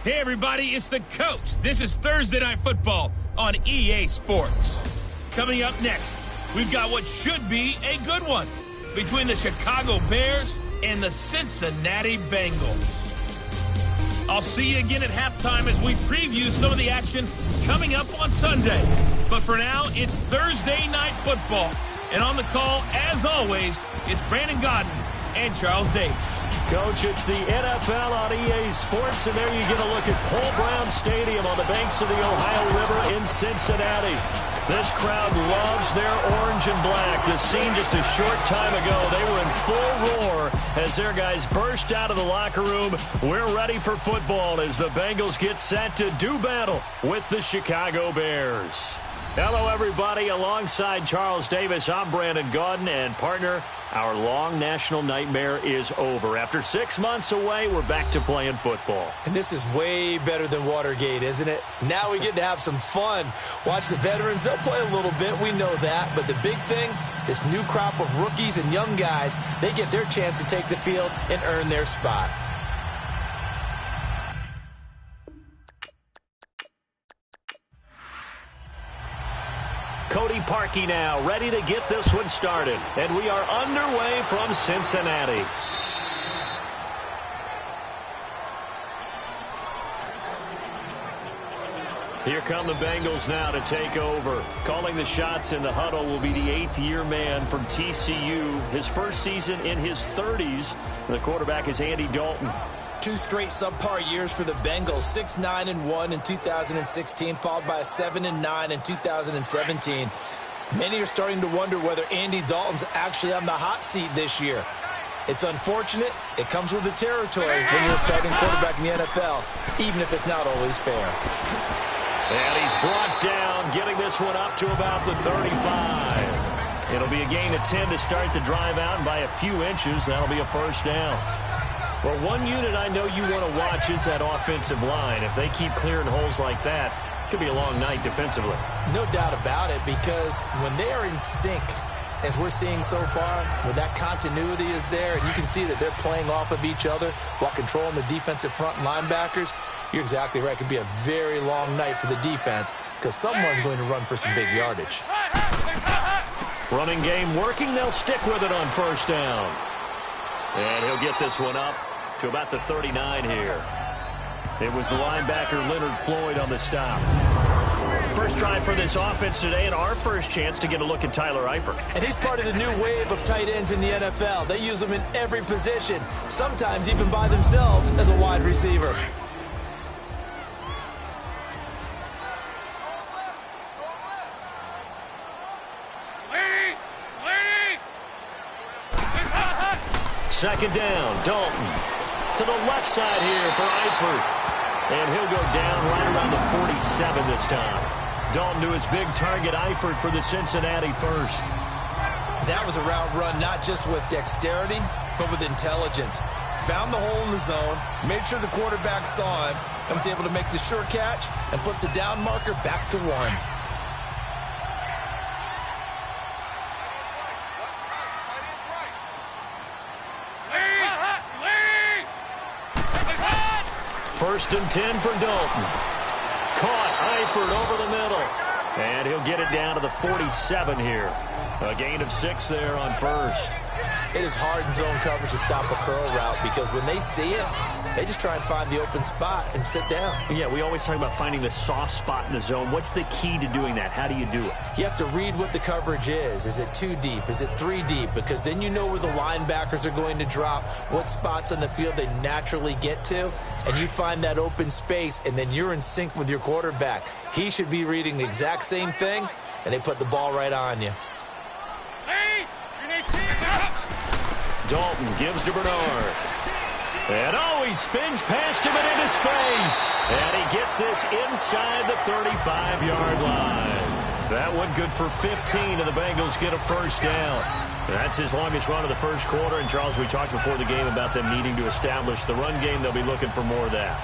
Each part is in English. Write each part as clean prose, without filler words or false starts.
Hey everybody, it's the Coach. This is Thursday Night Football on EA Sports. Coming up next, we've got what should be a good one between the Chicago Bears and the Cincinnati Bengals. I'll see you again at halftime as we preview some of the action coming up on Sunday. But for now, it's Thursday Night Football. And on the call, as always, it's Brandon Gaudin and Charles Davis. Coach, it's the NFL on EA Sports, and there you get a look at Paul Brown Stadium on the banks of the Ohio River in Cincinnati. This crowd loves their orange and black. The scene just a short time ago, they were in full roar as their guys burst out of the locker room. We're ready for football as the Bengals get set to do battle with the Chicago Bears. Hello, everybody. Alongside Charles Davis, I'm Brandon Gaudin, and partner, our long national nightmare is over. After 6 months away, we're back to playing football. And this is way better than Watergate, isn't it? Now we get to have some fun. Watch the veterans. They'll play a little bit. We know that. But the big thing, this new crop of rookies and young guys, they get their chance to take the field and earn their spot. Cody Parkey now, ready to get this one started. And we are underway from Cincinnati. Here come the Bengals now to take over. Calling the shots in the huddle will be the eighth-year man from TCU. His first season in his 30s. The quarterback is Andy Dalton. 2 straight subpar years for the Bengals, 6-9-1 in 2016, followed by a 7-9 in 2017. Many are starting to wonder whether Andy Dalton's actually on the hot seat this year. It's unfortunate. It comes with the territory when you're a starting quarterback in the NFL, even if it's not always fair. And he's brought down, getting this one up to about the 35. It'll be a gain of 10 to start the drive out, and by a few inches, that'll be a first down. Well, one unit I know you want to watch is that offensive line. If they keep clearing holes like that, it could be a long night defensively. No doubt about it, because when they are in sync, as we're seeing so far, when that continuity is there, and you can see that they're playing off of each other while controlling the defensive front linebackers, you're exactly right. It could be a very long night for the defense because someone's going to run for some big yardage. Running game working. They'll stick with it on first down. And he'll get this one up to about the 39 here. It was the linebacker Leonard Floyd on the stop. First drive for this offense today, and our first chance to get a look at Tyler Eifert. And he's part of the new wave of tight ends in the NFL. They use them in every position, sometimes even by themselves as a wide receiver. Second down, Dalton to the left side here for Eifert. And he'll go down right around the 47 this time. Dalton to his big target, Eifert, for the Cincinnati first. That was a route run not just with dexterity, but with intelligence. Found the hole in the zone, made sure the quarterback saw him, and was able to make the sure catch and flip the down marker back to 1. First and 10 for Dalton. Caught Eifert over the middle. And he'll get it down to the 47 here. A gain of 6 there on first. It is hard in zone coverage to stop a curl route because when they see it, they just try and find the open spot and sit down. Yeah, we always talk about finding the soft spot in the zone. What's the key to doing that? How do you do it? You have to read what the coverage is. Is it 2 deep? Is it 3 deep? Because then you know where the linebackers are going to drop, what spots on the field they naturally get to, and you find that open space, and then you're in sync with your quarterback. He should be reading the exact same thing, and they put the ball right on you. Dalton gives to Bernard. And he spins past him and into space. And he gets this inside the 35-yard line. That one good for 15, and the Bengals get a first down. That's his longest run of the first quarter. And, Charles, we talked before the game about them needing to establish the run game. They'll be looking for more of that.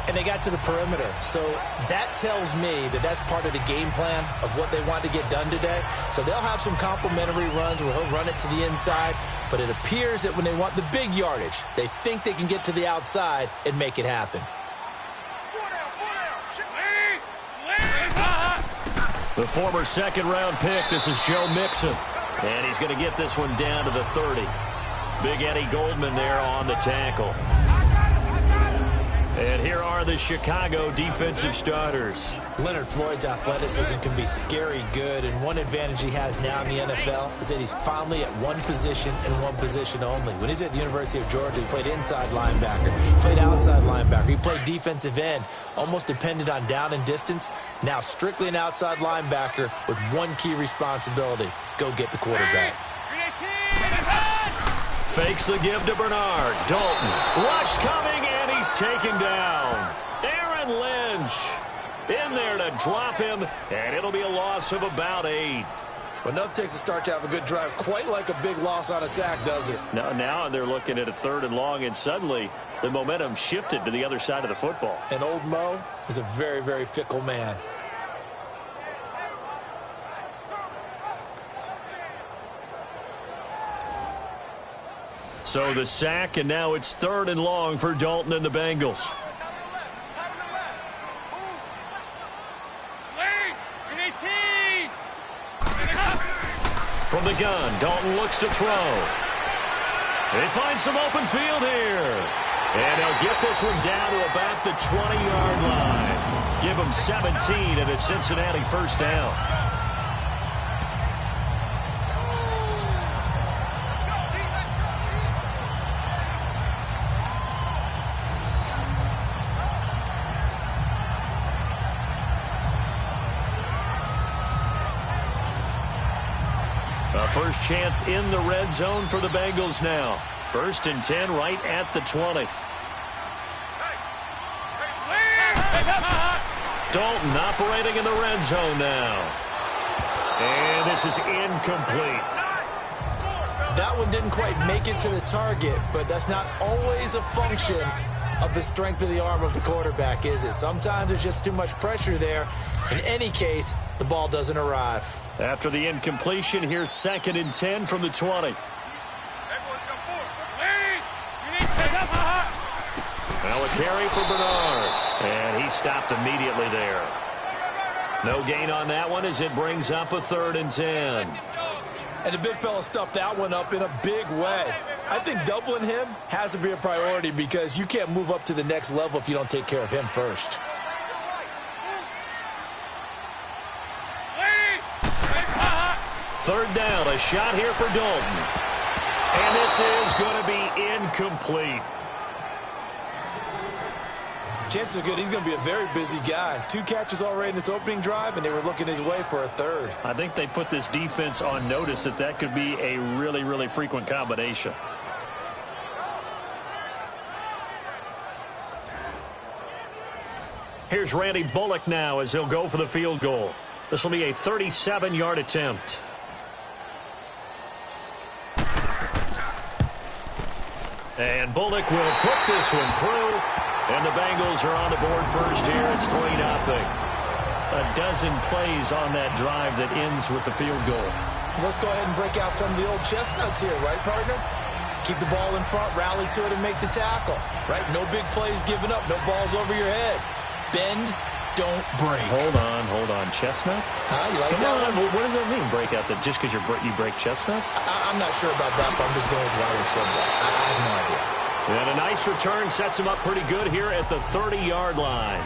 And they got to the perimeter. So that tells me that that's part of the game plan of what they want to get done today. So they'll have some complementary runs where he'll run it to the inside. But it appears that when they want the big yardage, they think they can get to the outside and make it happen. The former second-round pick, this is Joe Mixon. And he's going to get this one down to the 30. Big Eddie Goldman there on the tackle. And here are the Chicago defensive starters. Leonard Floyd's athleticism can be scary good, and one advantage he has now in the NFL is that he's finally at one position and one position only. When he's at the University of Georgia, he played inside linebacker, he played outside linebacker, he played defensive end, almost depended on down and distance. Now strictly an outside linebacker with one key responsibility: go get the quarterback. Fakes the give to Bernard. Dalton. Rush coming, and he's taken down. Aaron Lynch in there to drop him, and it'll be a loss of about 8. Well, enough takes a start to have a good drive, quite like a big loss on a sack, does it? Now they're looking at a 3rd and long, and suddenly the momentum shifted to the other side of the football. And old Mo is a very, very fickle man. So the sack, and now it's 3rd and long for Dalton and the Bengals. From the gun, Dalton looks to throw. They find some open field here. And they'll get this one down to about the 20-yard line. Give them 17 and a Cincinnati first down. First chance in the red zone for the Bengals now. 1st and 10 right at the 20. Dalton operating in the red zone now. And this is incomplete. That one didn't quite make it to the target, but that's not always a function of the strength of the arm of the quarterback, is it? Sometimes there's just too much pressure there. In any case, the ball doesn't arrive. After the incompletion, here's 2nd and 10 from the 20. Now a carry for Bernard. And he stopped immediately there. No gain on that one as it brings up a 3rd and 10. And the big fella stuffed that one up in a big way. I think doubling him has to be a priority because you can't move up to the next level if you don't take care of him first. Third down, a shot here for Dalton. And this is going to be incomplete. Chances are good he's going to be a very busy guy. 2 catches already in this opening drive, and they were looking his way for a 3rd. I think they put this defense on notice that could be a really, really frequent combination. Here's Randy Bullock now as he'll go for the field goal. This will be a 37-yard attempt. And Bullock will put this one through. And the Bengals are on the board first here. It's 3-0. A dozen plays on that drive that ends with the field goal. Let's go ahead and break out some of the old chestnuts here, right, partner? Keep the ball in front, rally to it, and make the tackle, right? No big plays given up, no balls over your head. Bend, don't break. Hold on. Chestnuts? Huh? You like Come that on. one? What does that mean, break out? That just because you break chestnuts? I'm not sure about that, but I'm just going with why they said that. I have no idea. And a nice return sets him up pretty good here at the 30-yard line.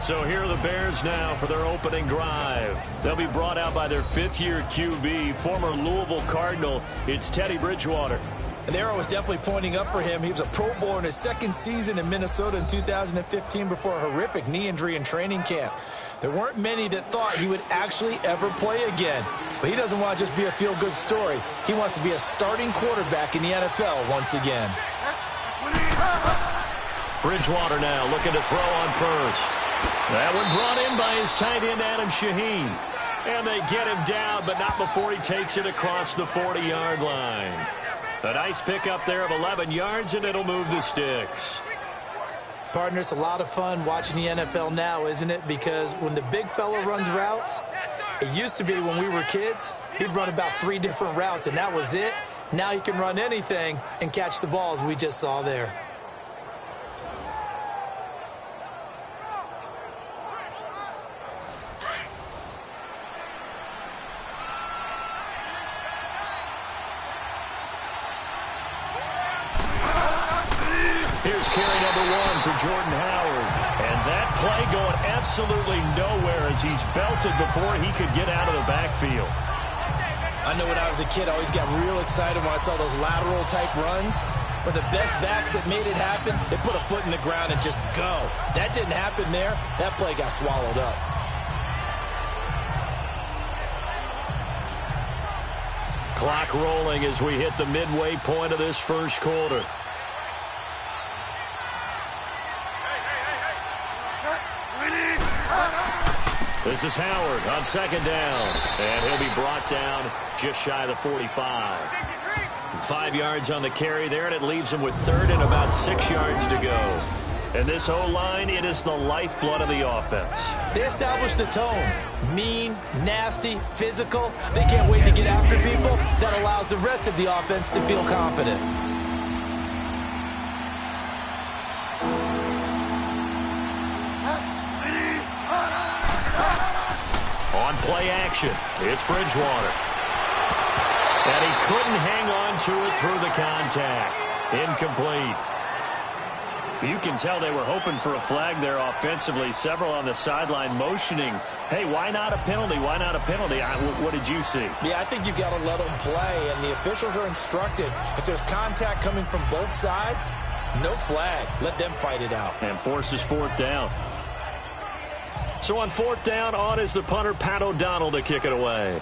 So here are the Bears now for their opening drive. They'll be brought out by their 5th-year QB, former Louisville Cardinal. It's Teddy Bridgewater. And the arrow was definitely pointing up for him. He was a Pro Bowler in his 2nd season in Minnesota in 2015 before a horrific knee injury in training camp. There weren't many that thought he would actually ever play again. But he doesn't want to just be a feel-good story. He wants to be a starting quarterback in the NFL once again. Bridgewater now looking to throw on first. That one brought in by his tight end, Adam Shaheen. And they get him down, but not before he takes it across the 40-yard line. A nice pickup there of 11 yards, and it'll move the sticks. Partner, it's a lot of fun watching the NFL now, isn't it? Because when the big fella runs routes, it used to be when we were kids, he'd run about 3 different routes, and that was it. Now he can run anything and catch the balls we just saw there. Here's carry number 1 for Jordan Howard. And that play going absolutely nowhere as he's belted before he could get out of the backfield. I know when I was a kid, I always got real excited when I saw those lateral-type runs. But the best backs that made it happen, they put a foot in the ground and just go. That didn't happen there. That play got swallowed up. Clock rolling as we hit the midway point of this first quarter. This is Howard on second down, and he'll be brought down just shy of the 45. 5 yards on the carry there, and it leaves him with third and about 6 yards to go. And this O-line, it is the lifeblood of the offense. They established the tone. Mean, nasty, physical. They can't wait to get after people. That allows the rest of the offense to feel confident. On play action, it's Bridgewater. And he couldn't hang on to it through the contact. Incomplete. You can tell they were hoping for a flag there offensively. Several on the sideline motioning, hey, why not a penalty? Why not a penalty? What did you see? Yeah, I think you've got to let them play, and the officials are instructed. If there's contact coming from both sides, no flag. Let them fight it out. And forces fourth down. So on fourth down, on is the punter, Pat O'Donnell, to kick it away.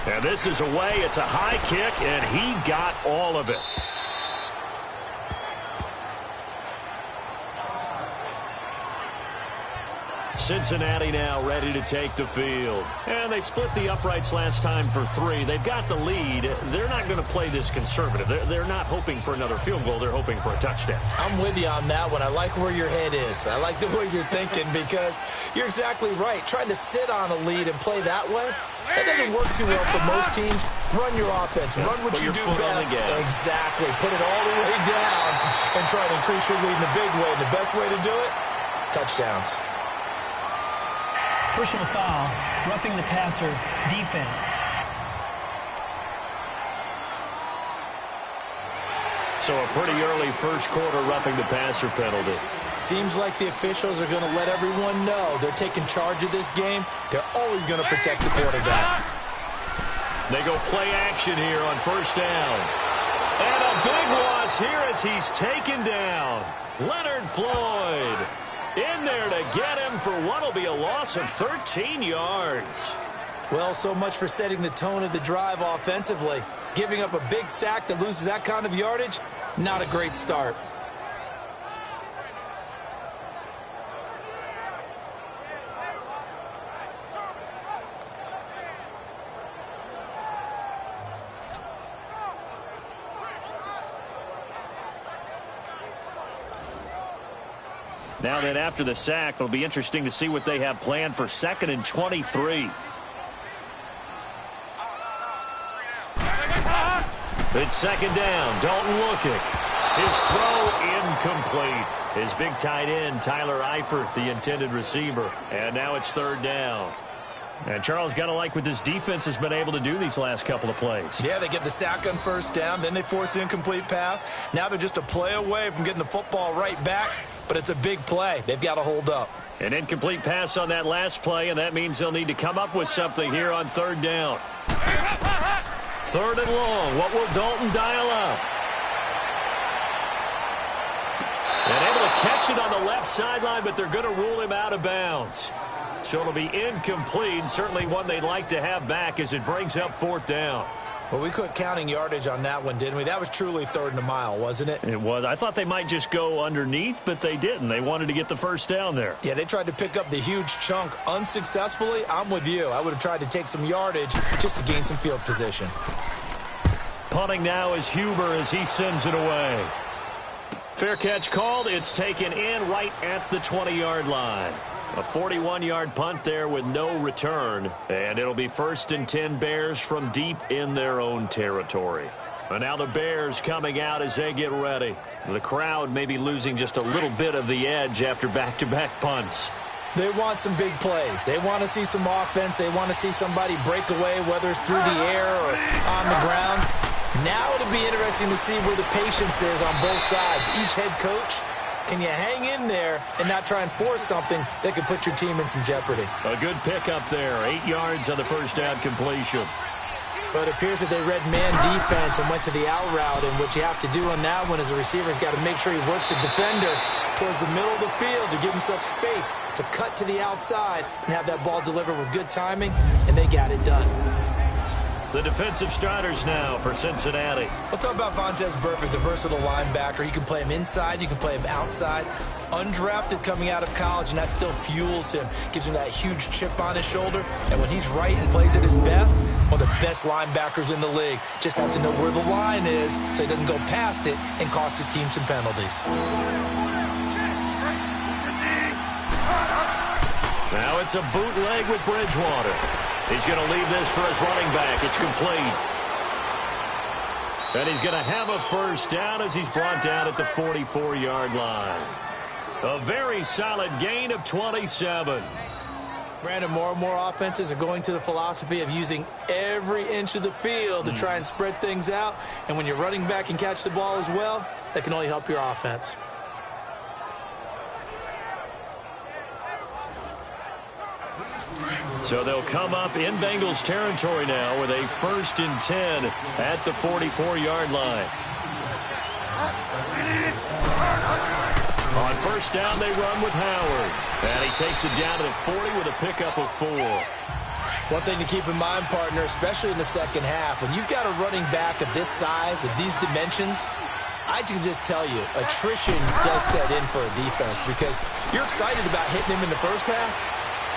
And this is away. It's a high kick, and he got all of it. Cincinnati now ready to take the field. And they split the uprights last time for 3. They've got the lead. They're not going to play this conservative. They're not hoping for another field goal. They're hoping for a touchdown. I'm with you on that one. I like where your head is. I like the way you're thinking because you're exactly right. Trying to sit on a lead and play that way, that doesn't work too well for most teams. Run your offense. Run what you do best. Exactly. Put it all the way down and try to increase your lead in a big way. And the best way to do it, touchdowns. Personal foul, roughing the passer, defense. So a pretty early first quarter roughing the passer penalty. Seems like the officials are going to let everyone know they're taking charge of this game. They're always going to protect the quarterback. They go play action here on first down. And a big loss here as he's taken down. Leonard Floyd in there to get him for what will be a loss of 13 yards. Well, so much for setting the tone of the drive offensively. Giving up a big sack that loses that kind of yardage, not a great start. Now then, after the sack, it'll be interesting to see what they have planned for 2nd and 23. It's second down. Dalton looking. His throw incomplete. His big tight end, Tyler Eifert, the intended receiver. And now it's third down. And Charles, got to like what this defense has been able to do these last couple of plays. Yeah, they get the sack on first down, then they force the incomplete pass. Now they're just a play away from getting the football right back, but it's a big play. They've got to hold up. An incomplete pass on that last play, and that means they'll need to come up with something here on third down. Third and long. What will Dalton dial up? And able to catch it on the left sideline, but they're going to rule him out of bounds. So it'll be incomplete, certainly one they'd like to have back as it brings up fourth down. Well, we quit counting yardage on that one, didn't we? That was truly third and a mile, wasn't it? It was. I thought they might just go underneath, but they didn't. They wanted to get the first down there. Yeah, they tried to pick up the huge chunk unsuccessfully. I'm with you. I would have tried to take some yardage just to gain some field position. Punting now is Huber as he sends it away. Fair catch called. It's taken in right at the 20-yard line. A 41-yard punt there with no return. And it'll be 1st and 10 Bears from deep in their own territory. And now the Bears coming out as they get ready. The crowd may be losing just a little bit of the edge after back-to-back punts. They want some big plays. They want to see some offense. They want to see somebody break away, whether it's through the air or on the ground. Now it'll be interesting to see where the patience is on both sides. Each head coach, can you hang in there and not try and force something that could put your team in some jeopardy? A good pickup there. 8 yards on the first down completion. But it appears that they read man defense and went to the out route, and what you have to do on that one is the receiver's got to make sure he works the defender towards the middle of the field to give himself space to cut to the outside and have that ball delivered with good timing, and they got it done. The defensive starters now for Cincinnati. Let's talk about Vontaze Burfict, the versatile linebacker. You can play him inside, you can play him outside. Undrafted coming out of college, and that still fuels him. Gives him that huge chip on his shoulder. And when he's right and plays at his best, one of the best linebackers in the league. Just has to know where the line is so he doesn't go past it and cost his team some penalties. Now it's a bootleg with Bridgewater. He's going to leave this for his running back. It's complete. And he's going to have a first down as he's brought down at the 44-yard line. A very solid gain of 27. Brandon, more and more offenses are going to the philosophy of using every inch of the field to try and spread things out. And when your running back can catch the ball as well, that can only help your offense. So they'll come up in Bengals territory now with a 1st and 10 at the 44-yard line. On first down, they run with Howard. And he takes it down to the 40 with a pickup of 4. One thing to keep in mind, partner, especially in the second half, when you've got a running back of this size, of these dimensions, I can just tell you, attrition does set in for a defense because you're excited about hitting him in the first half.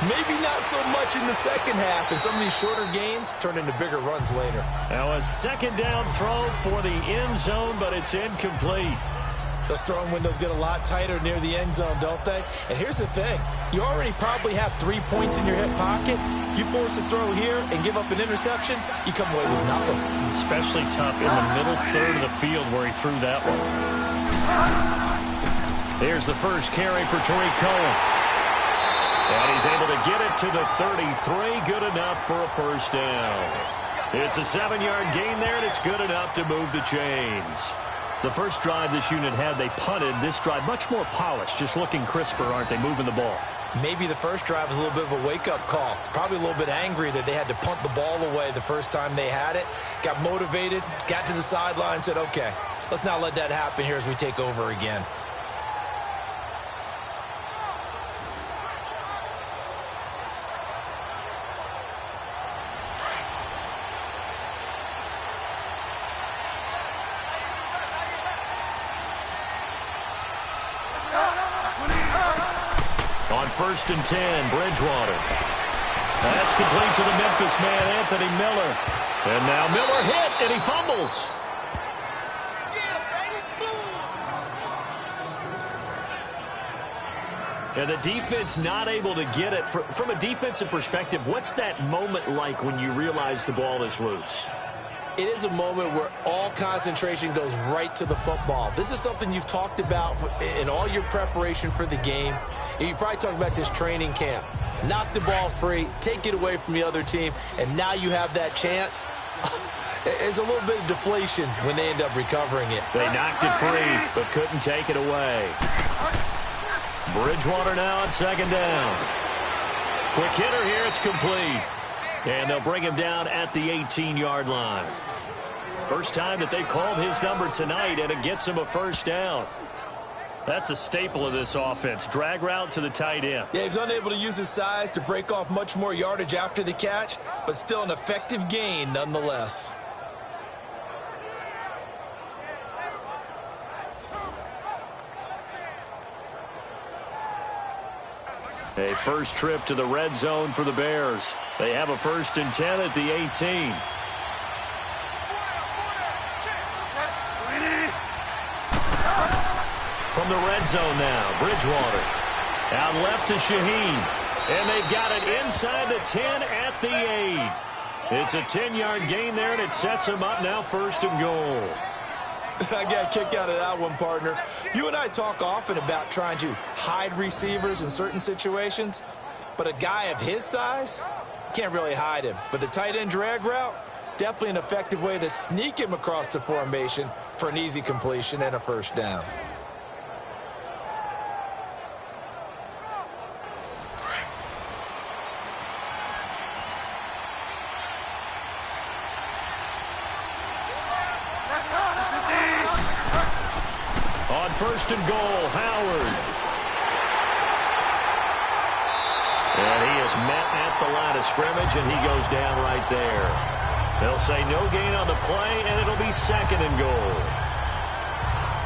Maybe not so much in the second half, and some of these shorter gains turn into bigger runs later. Now a second down throw for the end zone, but it's incomplete. Those throwing windows get a lot tighter near the end zone, don't they? And here's the thing. You already probably have 3 points in your hip pocket. You force a throw here and give up an interception, you come away with nothing. Especially tough in the middle third of the field where he threw that one. Here's the first carry for Tariq Cohen. And he's able to get it to the 33. Good enough for a first down. It's a 7-yard gain there, and it's good enough to move the chains. The first drive this unit had, they punted. This drive, much more polished, just looking crisper, aren't they, moving the ball? Maybe the first drive was a little bit of a wake-up call. Probably a little bit angry that they had to punt the ball away the first time they had it. Got motivated, got to the sideline, said, okay, let's not let that happen here as we take over again. On 1st and 10, Bridgewater. That's complete to the Memphis man, Anthony Miller. And now Miller hit, and he fumbles. And the defense not able to get it. From a defensive perspective, what's that moment like when you realize the ball is loose? It is a moment where all concentration goes right to the football. This is something you've talked about in all your preparation for the game. You probably talked about this training camp. Knock the ball free, take it away from the other team, and now you have that chance. There's a little bit of deflation when they end up recovering it. They knocked it free, but couldn't take it away. Bridgewater now on 2nd down. Quick hitter here, it's complete. And they'll bring him down at the 18-yard line. First time that they've called his number tonight, and it gets him a first down. That's a staple of this offense. Drag route to the tight end. Yeah, he's unable to use his size to break off much more yardage after the catch, but still an effective gain nonetheless. A first trip to the red zone for the Bears. They have a 1st and 10 at the 18. From the red zone now, Bridgewater. Out left to Shaheen. And they've got it inside the 10 at the 8. It's a 10-yard gain there, and it sets them up now 1st and goal. I got a kick out of that one, partner. You and I talk often about trying to hide receivers in certain situations, but a guy of his size, can't really hide him. But the tight end drag route, definitely an effective way to sneak him across the formation for an easy completion and a first down. On first and goal, Howard. And he is met at the line of scrimmage, and he goes down right there. They'll say no gain on the play, and it'll be second and goal.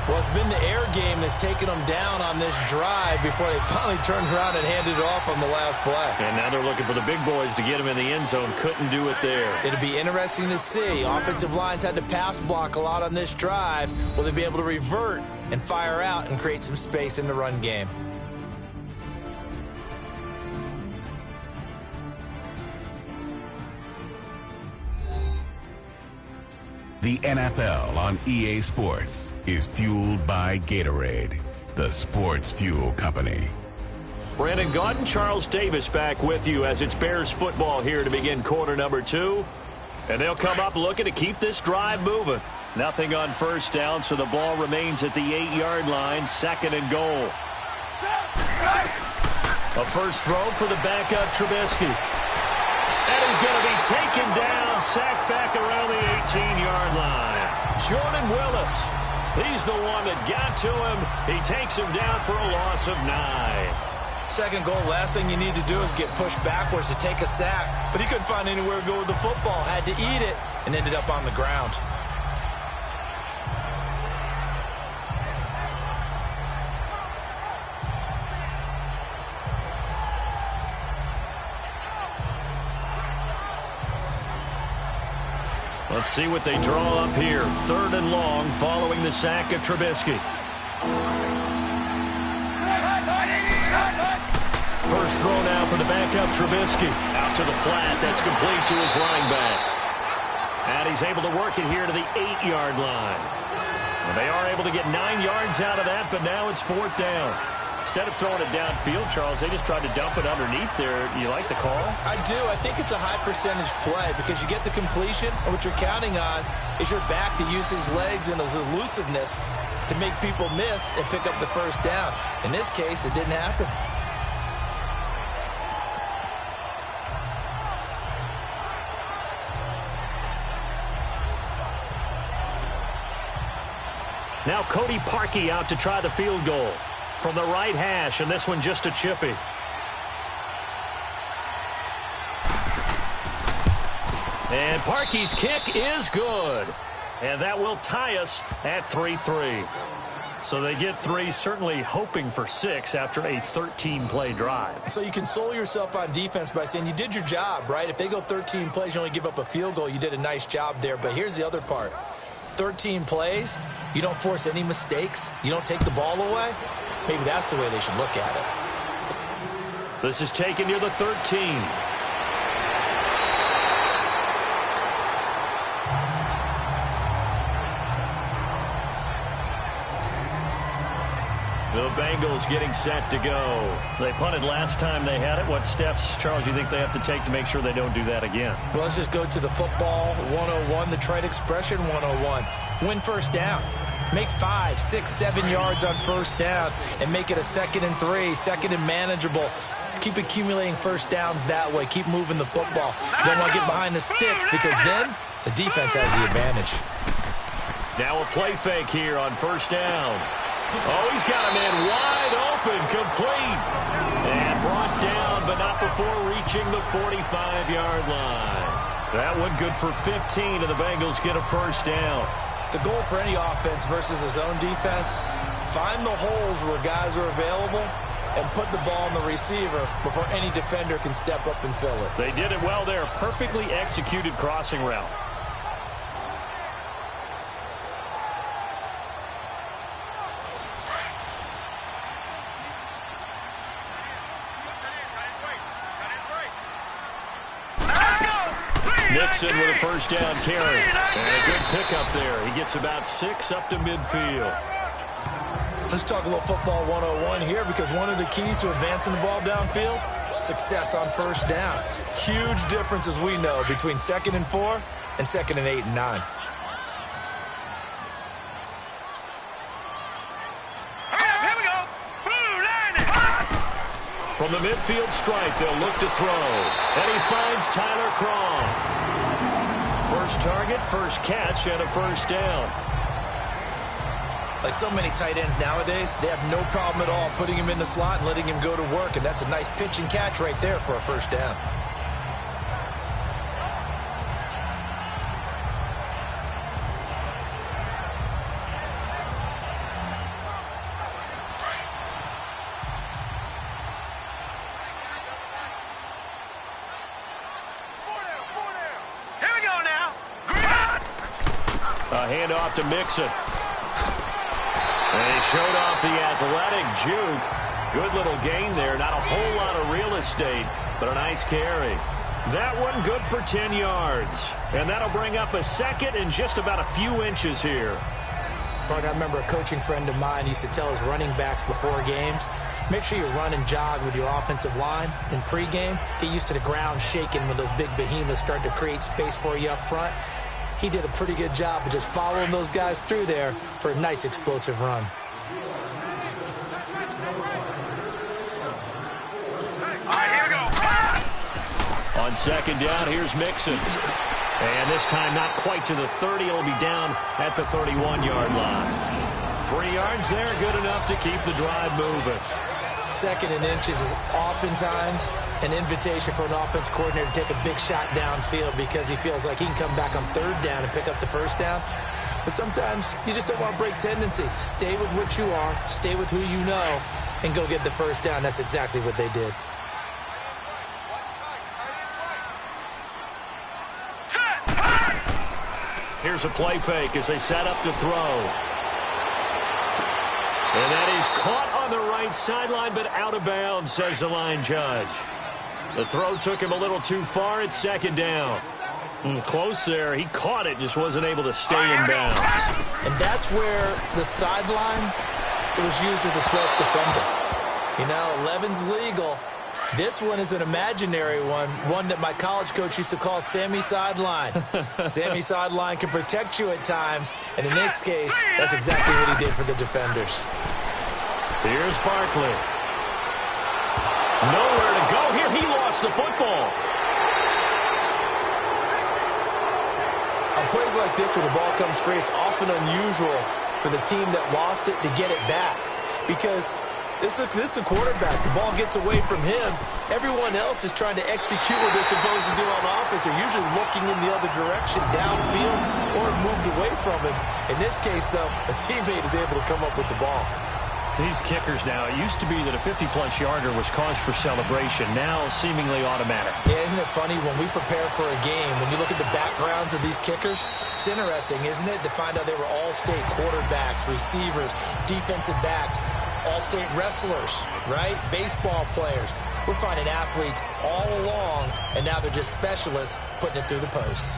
Well, it's been the air game that's taken them down on this drive before they finally turned around and handed it off on the last play. And now they're looking for the big boys to get him in the end zone. Couldn't do it there. It'll be interesting to see. Offensive lines had to pass block a lot on this drive. Will they be able to revert and fire out and create some space in the run game? The NFL on EA Sports is fueled by Gatorade, the sports fuel company. Brandon Gaudin, Charles Davis back with you as it's Bears football here to begin quarter number 2. And they'll come up looking to keep this drive moving. Nothing on first down, so the ball remains at the 8-yard line, second and goal. A first throw for the backup Trubisky. And he's going to be taken down, sacked back around the 18-yard line. Jordan Willis, he's the one that got to him. He takes him down for a loss of 9. Second goal, last thing you need to do is get pushed backwards to take a sack. But he couldn't find anywhere to go with the football, had to eat it, and ended up on the ground. Let's see what they draw up here. Third and long following the sack of Trubisky. First throw now for the backup Trubisky. Out to the flat. That's complete to his running back. And he's able to work it here to the 8-yard line. Well, they are able to get 9 yards out of that, but now it's fourth down. Instead of throwing it downfield, Charles, they just tried to dump it underneath there. You like the call? I do. I think it's a high percentage play because you get the completion, and what you're counting on is your back to use his legs and his elusiveness to make people miss and pick up the first down. In this case, it didn't happen. Now Cody Parkey out to try the field goal from the right hash, and this one just a chippy. And Parkey's kick is good. And that will tie us at 3-3. So they get 3, certainly hoping for 6 after a 13-play drive. So you console yourself on defense by saying you did your job, right? If they go 13 plays, you only give up a field goal, you did a nice job there. But here's the other part. 13 plays, you don't force any mistakes, you don't take the ball away. Maybe that's the way they should look at it. This is taken near the 13. The Bengals getting set to go. They punted last time they had it. What steps, Charles, you think they have to take to make sure they don't do that again? Well, let's just go to the football 101, the trade expression 101. Win first down. Make 5, 6, 7 yards on first down and make it a 2nd and 3, second and manageable. Keep accumulating first downs that way. Keep moving the football. You don't want to get behind the sticks because then the defense has the advantage. Now a play fake here on first down. Oh, he's got him in wide open, complete. And brought down, but not before reaching the 45-yard line. That one good for 15, and the Bengals get a first down. The goal for any offense versus a zone defense, find the holes where guys are available and put the ball on the receiver before any defender can step up and fill it. They did it well there. Perfectly executed crossing route. Mixon with a first down carry. And a good pickup there. He gets about 6 up to midfield. Let's talk a little football 101 here, because one of the keys to advancing the ball downfield, success on first down. Huge difference, as we know, between 2nd and 4 and 2nd and 8 and 9. From the midfield stripe, they'll look to throw. And he finds Tyler Kroft. First target, first catch, and a first down. Like so many tight ends nowadays, they have no problem at all putting him in the slot and letting him go to work. And that's a nice pitch and catch right there for a first down. Handoff to Mixon. And he showed off the athletic juke. Good little gain there. Not a whole lot of real estate, but a nice carry. That one good for 10 yards. And that'll bring up a second and just about a few inches here. I remember a coaching friend of mine used to tell his running backs before games, make sure you run and jog with your offensive line in pregame. Get used to the ground shaking when those big behemoths start to create space for you up front. He did a pretty good job of just following those guys through there for a nice explosive run. All right, here we go. On second down, here's Mixon. And this time not quite to the 30. It'll be down at the 31-yard line. 3 yards there, good enough to keep the drive moving. 2nd and inches is oftentimes an invitation for an offense coordinator to take a big shot downfield because he feels like he can come back on 3rd down and pick up the first down. But sometimes you just don't want to break tendency. Stay with what you are, stay with who you know, and go get the first down. That's exactly what they did. Here's a play fake as they set up to throw. And that is caught on the right sideline, but out of bounds, says the line judge. The throw took him a little too far. It's 2nd down. Close there. He caught it, just wasn't able to stay in bounds. And that's where the sideline, it was used as a 12th defender. You know, 11's legal. This one is an imaginary one that my college coach used to call Sammy Sideline. Sammy Sideline can protect you at times, and in this case, that's exactly what he did for the defenders. Here's Barkley. Nowhere to go here. He lost the football. On plays like this, when the ball comes free, it's often unusual for the team that lost it to get it back, because this is the quarterback. The ball gets away from him. Everyone else is trying to execute what they're supposed to do on offense. They're usually looking in the other direction, downfield, or moved away from him. In this case, though, a teammate is able to come up with the ball. These kickers now, it used to be that a 50-plus yarder was cause for celebration. Now, seemingly automatic. Yeah, isn't it funny when we prepare for a game, when you look at the backgrounds of these kickers, it's interesting, isn't it, to find out they were all-state quarterbacks, receivers, defensive backs, all-state wrestlers, right? Baseball players. We're finding athletes all along, and now they're just specialists putting it through the posts.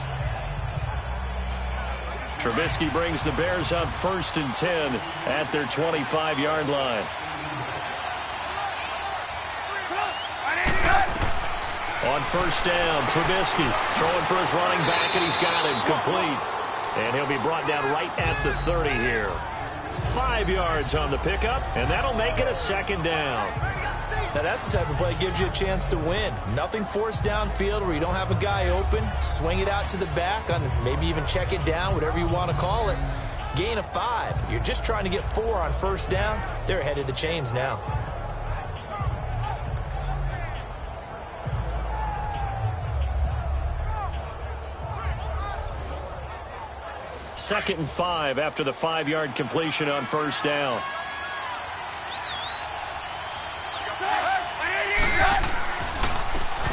Trubisky brings the Bears up 1st and 10 at their 25-yard line. On 1st down, Trubisky throwing for his running back, and he's got him complete. And he'll be brought down right at the 30 here. 5 yards on the pickup, and that'll make it a 2nd down. Now, that's the type of play that gives you a chance to win. Nothing forced downfield where you don't have a guy open. Swing it out to the back, maybe even check it down, whatever you want to call it. Gain of 5. You're just trying to get 4 on 1st down. They're ahead of the chains now. Second and 5 after the 5-yard completion on 1st down.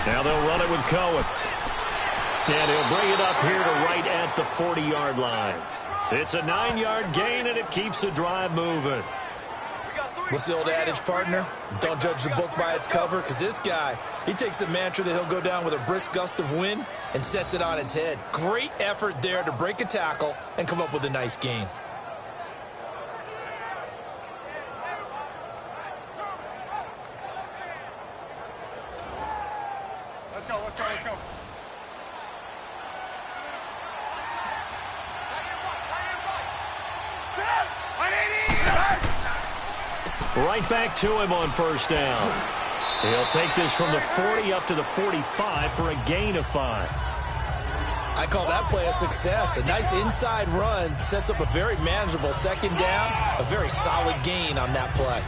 Now they'll run it with Cohen. And he'll bring it up here to right at the 40-yard line. It's a 9-yard gain, and it keeps the drive moving. We got 3. What's the old adage, partner? Don't judge the book by its cover, because this guy, he takes the mantra that he'll go down with a brisk gust of wind and sets it on its head. Great effort there to break a tackle and come up with a nice gain. Let's go, let's go, let's go. Right back to him on first down. He'll take this from the 40 up to the 45 for a gain of 5. I call that play a success. A nice inside run sets up a very manageable second down, a very solid gain on that play.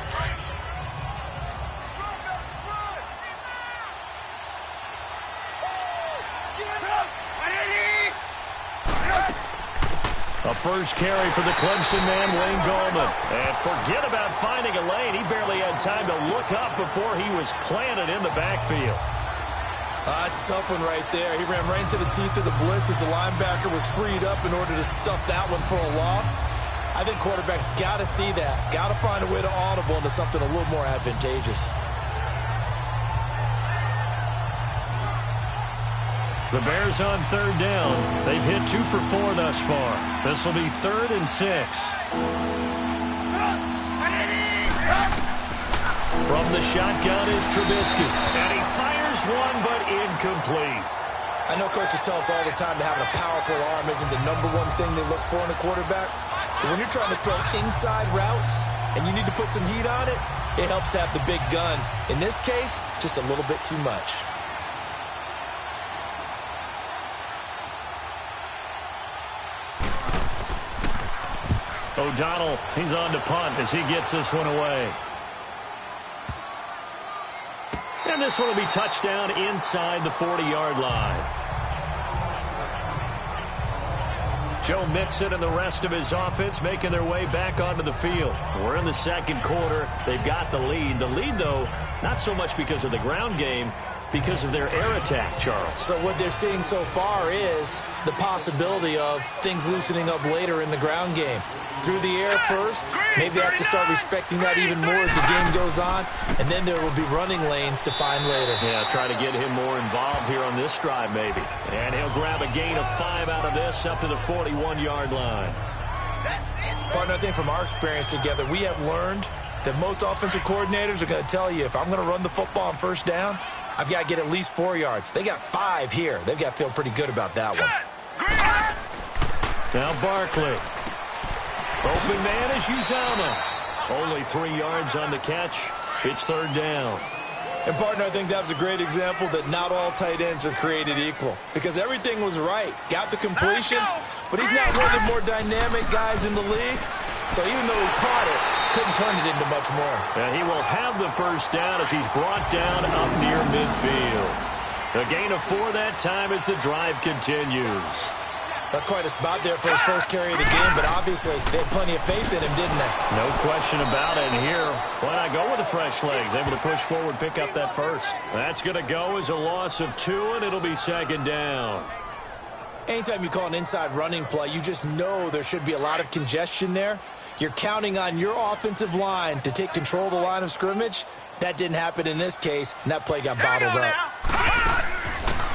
A first carry for the Clemson man, Wayne Gallman. And forget about finding a lane. He barely had time to look up before he was planted in the backfield. That's a tough one right there. He ran right into the teeth of the blitz as the linebacker was freed up in order to stuff that one for a loss. I think quarterbacks got to see that. Got to find a way to audible into something a little more advantageous. The Bears on third down. They've hit 2 for 4 thus far. This will be 3rd and 6. From the shotgun is Trubisky. And he fires one, but incomplete. I know coaches tell us all the time that having a powerful arm isn't the #1 thing they look for in a quarterback. But when you're trying to throw inside routes and you need to put some heat on it, it helps have the big gun. In this case, just a little bit too much. O'Donnell, he's on to punt as he gets this one away. And this one will be touchdown inside the 40-yard line. Joe Mixon and the rest of his offense making their way back onto the field. We're in the second quarter. They've got the lead. The lead, though, not so much because of the ground game, because of their air attack, Charles. So what they're seeing so far is the possibility of things loosening up later in the ground game. Through the air first, maybe they have to start respecting that even more as the game goes on, and then there will be running lanes to find later. Yeah, try to get him more involved here on this drive maybe. And he'll grab a gain of 5 out of this up to the 41-yard line. Partner, I think from our experience together, we have learned that most offensive coordinators are going to tell you, if I'm going to run the football on first down, I've got to get at least 4 yards. They got 5 here. They've got to feel pretty good about that one. Now Barkley. Open man is Uzama. Only 3 yards on the catch. It's third down. And, partner, I think that was a great example that not all tight ends are created equal. Because everything was right. Got the completion, but he's not one of the more dynamic guys in the league. So even though he caught it, couldn't turn it into much more. And he will have the first down as he's brought down up near midfield. A gain of 4 that time as the drive continues. That's quite a spot there for his first carry of the game, but obviously they had plenty of faith in him, didn't they? No question about it. And here, why not go with the fresh legs? Able to push forward, pick up that first. That's going to go as a loss of 2, and it'll be second down. Anytime you call an inside running play, you just know there should be a lot of congestion there. You're counting on your offensive line to take control of the line of scrimmage. That didn't happen in this case, and that play got bottled up.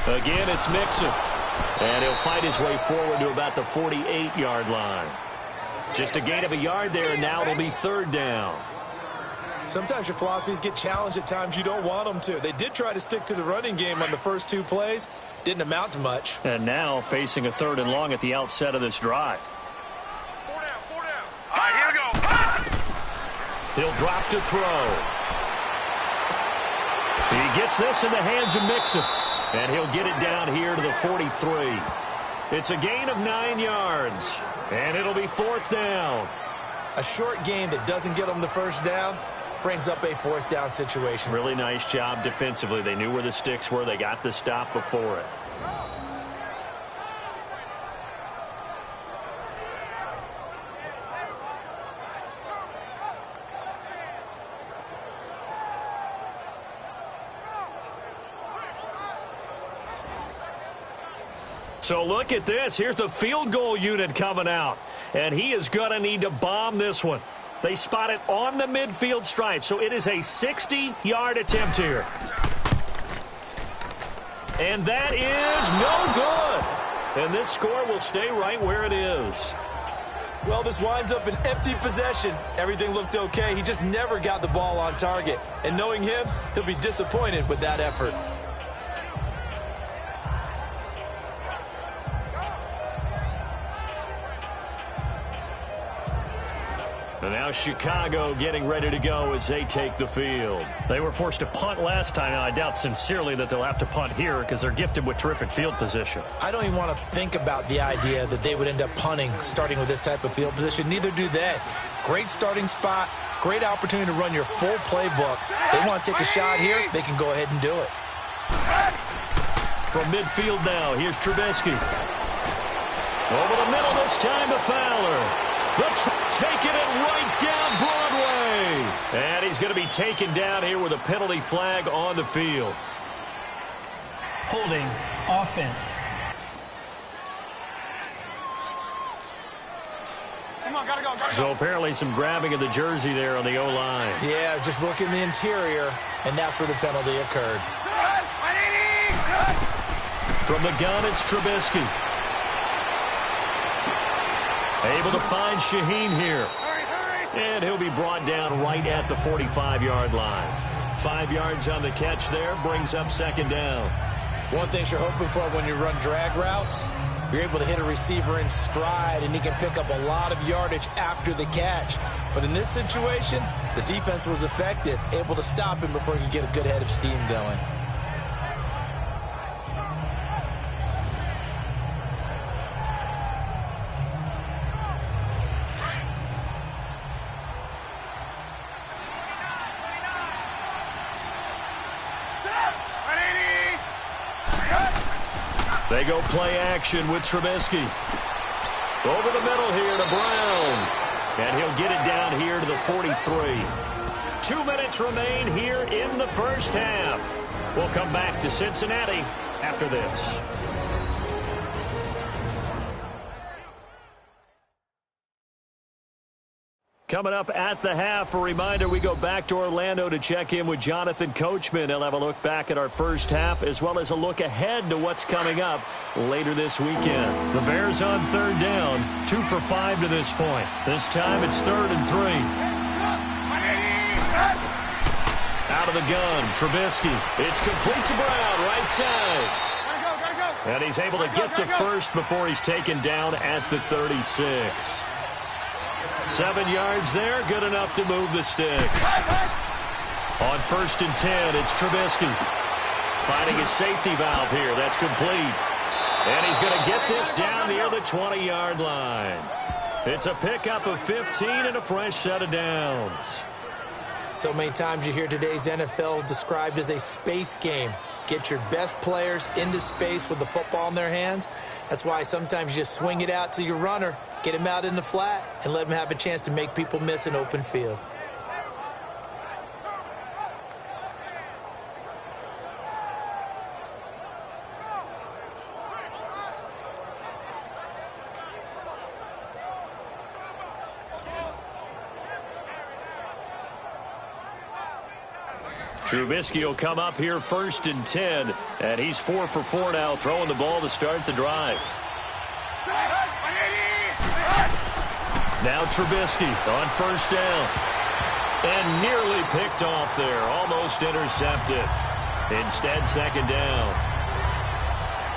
Again, it's Mixon. And he'll fight his way forward to about the 48-yard line. Just a gain of a yard there, and now it'll be third down. Sometimes your philosophies get challenged at times you don't want them to. They did try to stick to the running game on the first 2 plays. Didn't amount to much. And now facing a 3rd and long at the outset of this drive. 4 down, 4 down. All right, here we go. He'll drop to throw. He gets this in the hands of Mixon. And he'll get it down here to the 43. It's a gain of 9 yards. And it'll be 4th down. A short gain that doesn't get them the first down brings up a 4th down situation. Really nice job defensively. They knew where the sticks were. They got the stop before it. So look at this. Here's the field goal unit coming out. And he is going to need to bomb this one. They spot it on the midfield stripe, so it is a 60-yard attempt here. And that is no good. And this score will stay right where it is. Well, this winds up an empty possession. Everything looked okay. He just never got the ball on target. And knowing him, he'll be disappointed with that effort. And now Chicago getting ready to go as they take the field. They were forced to punt last time, and I doubt sincerely that they'll have to punt here because they're gifted with terrific field position. I don't even want to think about the idea that they would end up punting starting with this type of field position. Neither do they. Great starting spot, great opportunity to run your full playbook. They want to take a shot here, they can go ahead and do it. From midfield now, here's Trubisky. Over the middle this time to Fowler. Taking it right down Broadway. And he's going to be taken down here with a penalty flag on the field. Holding offense. Come on, gotta go. So apparently some grabbing of the jersey there on the O-line. Yeah, just look in the interior, and that's where the penalty occurred. From the gun, it's Trubisky. Able to find Shaheen here. And he'll be brought down right at the 45-yard line. 5 yards on the catch there, brings up second down. One thing you're hoping for when you run drag routes, you're able to hit a receiver in stride, and he can pick up a lot of yardage after the catch. But in this situation, the defense was effective, able to stop him before he could get a good head of steam going. They go play action with Trubisky. Over the middle here to Brown. And he'll get it down here to the 43. 2 minutes remain here in the first half. We'll come back to Cincinnati after this. Coming up at the half, a reminder, we go back to Orlando to check in with Jonathan Coachman. He'll have a look back at our first half as well as a look ahead to what's coming up later this weekend. The Bears on third down, 2 for 5 to this point. This time it's 3rd and 3. Out of the gun, Trubisky. It's complete to Brown, right side. Gotta go. And he's able to get the first before he's taken down at the 36. 7 yards there, good enough to move the sticks. On 1st and 10, it's Trubisky. Finding his safety valve here, that's complete. And he's going to get this down near the 20-yard line. It's a pickup of 15 and a fresh set of downs. So many times you hear today's NFL described as a space game. Get your best players into space with the football in their hands. That's why sometimes you just swing it out to your runner, get him out in the flat, and let him have a chance to make people miss an open field. Trubisky will come up here 1st and 10, and he's 4 for 4 now, throwing the ball to start the drive. Now Trubisky on 1st down, and nearly picked off there, almost intercepted. Instead, 2nd down.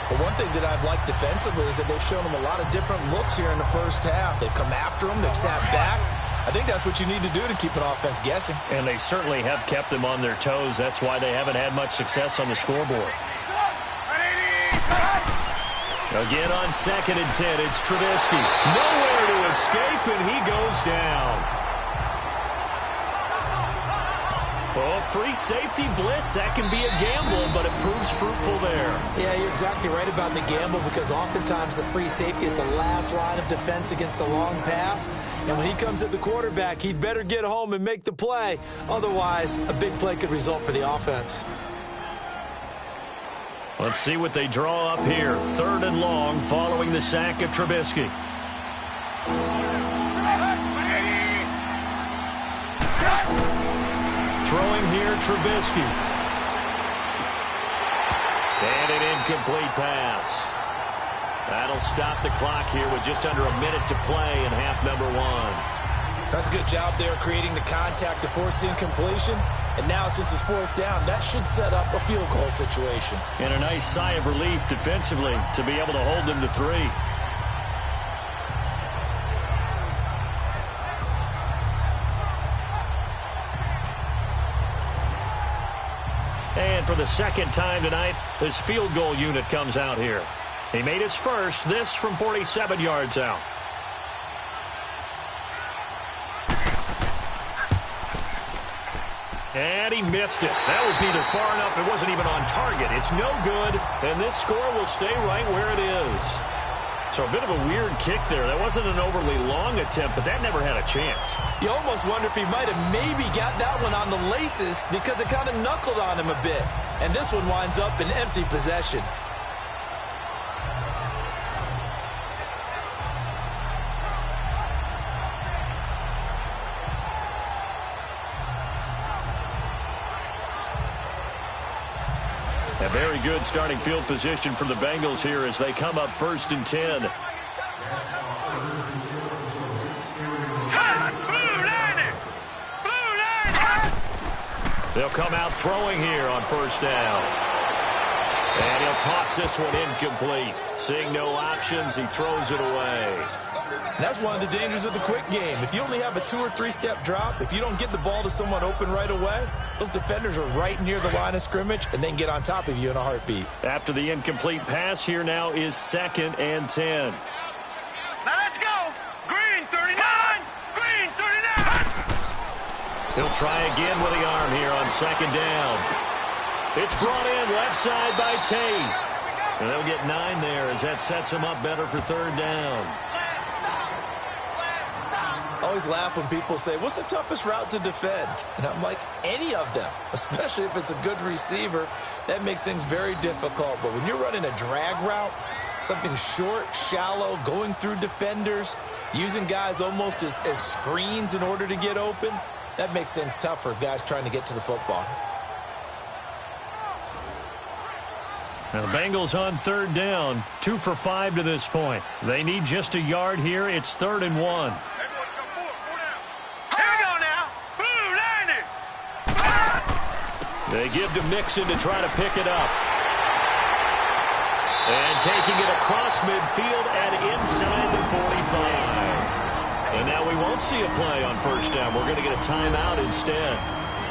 But one thing that I've liked defensively is that they've shown them a lot of different looks here in the first half. They've come after them, they've sat back. I think that's what you need to do to keep an offense guessing. And they certainly have kept them on their toes. That's why they haven't had much success on the scoreboard. Again on 2nd and 10, it's Trubisky. Nowhere to escape, and he goes down. Oh, free safety blitz. That can be a gamble, but it proves fruitful there. Yeah, you're exactly right about the gamble because oftentimes the free safety is the last line of defense against a long pass. And when he comes at the quarterback, he'd better get home and make the play. Otherwise, a big play could result for the offense. Let's see what they draw up here. 3rd and long following the sack of Trubisky. throwing here, Trubisky. And an incomplete pass. That'll stop the clock here with just under a minute to play in half number 1. That's a good job there creating the contact to force the incompletion. And now, since it's 4th down, that should set up a field goal situation. And a nice sigh of relief defensively to be able to hold them to 3. And for the second time tonight, this field goal unit comes out here. He made his first, this from 47 yards out. And he missed it. That was neither far enough. It wasn't even on target. It's no good, and this score will stay right where it is. So a bit of a weird kick there. That wasn't an overly long attempt, but that never had a chance. You almost wonder if he might have maybe got that one on the laces because it kind of knuckled on him a bit. And this one winds up in empty possession. A very good starting field position for the Bengals here as they come up 1st and 10. They'll come out throwing here on 1st down. And he'll toss this one incomplete. Seeing no options, he throws it away. That's one of the dangers of the quick game. If you only have a 2- or 3-step drop, if you don't get the ball to someone open right away, those defenders are right near the line of scrimmage and then get on top of you in a heartbeat. After the incomplete pass, here now is 2nd and 10. Now let's go. Green 39. Green 39. He'll try again with the arm here on 2nd down. It's brought in left side by Tate. And they'll get 9 there as that sets him up better for 3rd down. I always laugh when people say, what's the toughest route to defend? And I'm like, any of them, especially if it's a good receiver. That makes things very difficult. But when you're running a drag route, something short, shallow, going through defenders, using guys almost as screens in order to get open, that makes things tough for guys trying to get to the football. Now the Bengals on 3rd down, 2 for 5 to this point. They need just a yard here. It's 3rd and 1. They give to Mixon to try to pick it up. And taking it across midfield and inside the 45. And now we won't see a play on 1st down. We're going to get a timeout instead,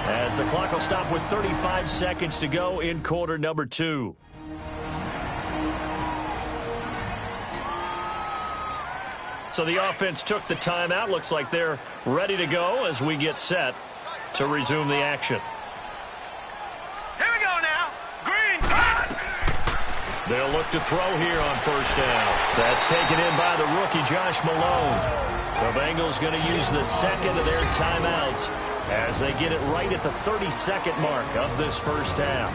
as the clock will stop with 35 seconds to go in quarter number 2. So the offense took the timeout. Looks like they're ready to go as we get set to resume the action. They'll look to throw here on 1st down. That's taken in by the rookie, Josh Malone. The Bengals going to use the 2nd of their timeouts as they get it right at the 30-second mark of this 1st half.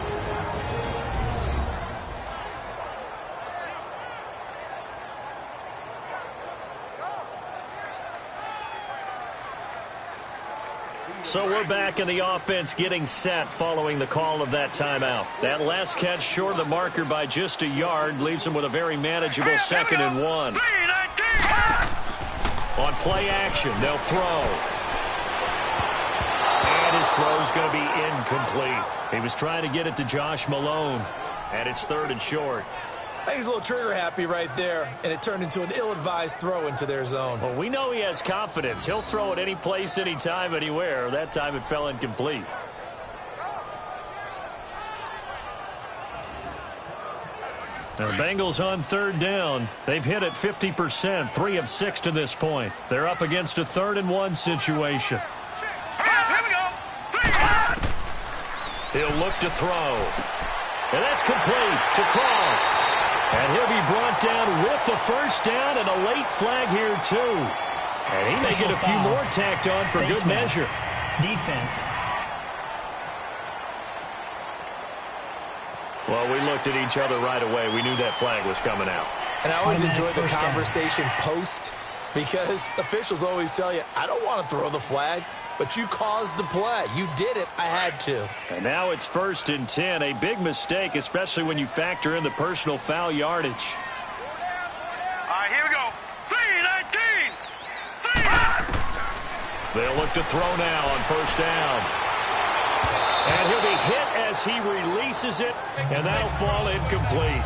So we're back in the offense getting set following the call of that timeout. That last catch short of the marker by just a yard leaves him with a very manageable 2nd and 1. On play action, they'll throw. And his throw's going to be incomplete. He was trying to get it to Josh Malone, and it's 3rd and short. I think he's a little trigger happy right there, and it turned into an ill-advised throw into their zone. Well, we know he has confidence. He'll throw it any place, anytime, anywhere. That time it fell incomplete. Now the Bengals on 3rd down. They've hit it 50%, 3 of 6 to this point. They're up against a 3rd and 1 situation. Here we go. He'll look to throw. And that's complete to Croft. And he'll be brought down with the 1st down and a late flag here, too. And he may get a few more tacked on for good measure. Defense. Well, we looked at each other right away. We knew that flag was coming out. And I always enjoy the conversation post, because officials always tell you, I don't want to throw the flag. but you caused the play. You did it. I had to. And now it's 1st and 10. A big mistake, especially when you factor in the personal foul yardage. All right, here we go. 3-19. 3. They'll look to throw now on 1st down. And he'll be hit as he releases it, and that'll fall incomplete.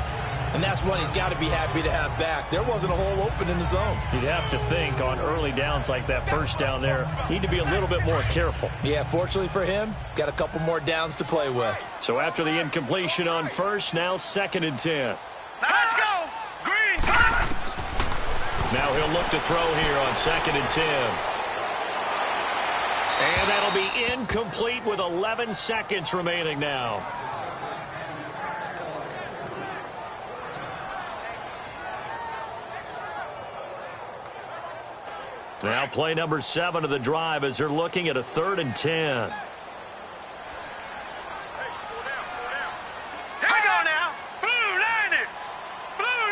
And that's one he's got to be happy to have back. There wasn't a hole open in the zone. You'd have to think on early downs like that 1st down there, need to be a little bit more careful. Yeah, fortunately for him, got a couple more downs to play with. So after the incompletion on 1st, now 2nd and 10. Now let's go. Green. Now he'll look to throw here on 2nd and 10. And that'll be incomplete with 11 seconds remaining now. Now play number 7 of the drive as they're looking at a 3rd and 10. Here we go now. Blue 90. Blue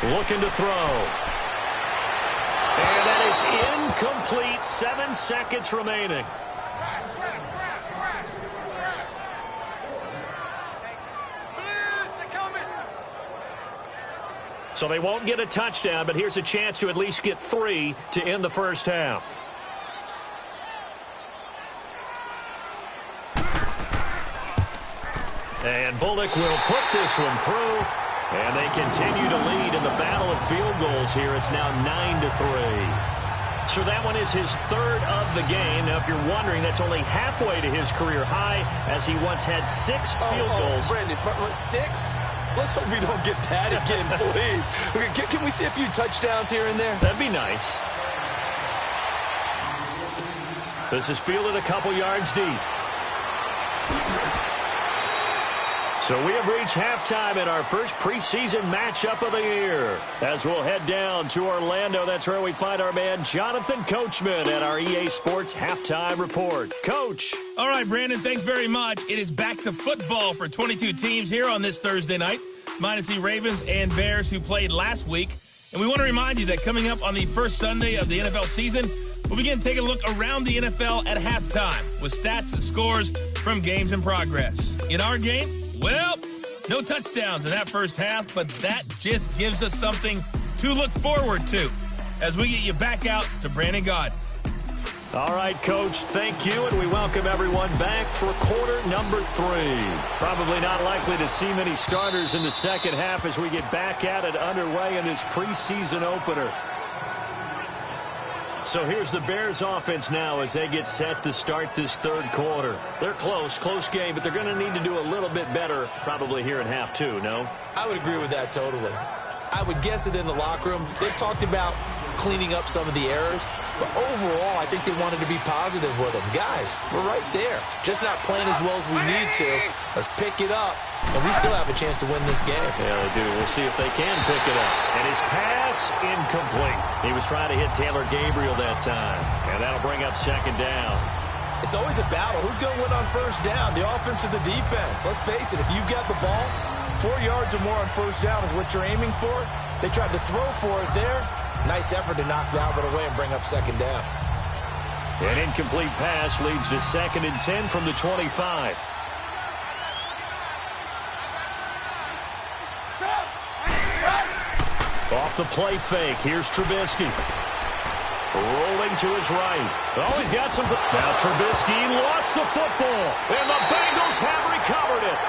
90. Looking to throw. And that is incomplete. 7 seconds remaining. So they won't get a touchdown, but here's a chance to at least get 3 to end the 1st half. And Bullock will put this one through. And they continue to lead in the battle of field goals here. It's now 9-3. So that one is his 3rd of the game. Now, if you're wondering, that's only halfway to his career high, as he once had 6 field goals. Brandon, 6? Let's hope we don't get that again, please. Okay, can we see a few touchdowns here and there? That'd be nice. This is fielded a couple yards deep. So we have reached halftime in our first preseason matchup of the year. As we'll head down to Orlando, that's where we find our man Jonathan Coachman at our EA Sports Halftime Report. Coach. All right, Brandon, thanks very much. It is back to football for 22 teams here on this Thursday night, minus the Ravens and Bears who played last week. And we want to remind you that coming up on the first Sunday of the NFL season, we'll begin taking a look around the NFL at halftime with stats and scores from games in progress. In our game, well, no touchdowns in that first half, but that just gives us something to look forward to as we get you back out to Brandon God. All right, Coach, thank you, and we welcome everyone back for quarter number 3. Probably not likely to see many starters in the second half as we get back at it underway in this preseason opener. So here's the Bears offense now as they get set to start this 3rd quarter. They're close game, but they're going to need to do a little bit better probably here in half 2, no? I would agree with that totally. I would guess it in the locker room. They've talked about cleaning up some of the errors, but overall, I think they wanted to be positive with them. Guys, we're right there. Just not playing as well as we need to. Let's pick it up, and we still have a chance to win this game. Yeah, they do. We'll see if they can pick it up. And his pass, incomplete. He was trying to hit Taylor Gabriel that time, and that'll bring up 2nd down. It's always a battle. Who's going to win on 1st down, the offense or the defense? Let's face it, if you've got the ball, 4 yards or more on 1st down is what you're aiming for. They tried to throw for it there. Nice effort to knock that one away and bring up 2nd down. An incomplete pass leads to 2nd and 10 from the 25. Off the play fake, here's Trubisky. Rolling to his right. Oh, he's got some... Now Trubisky lost the football, and the Bengals have recovered it.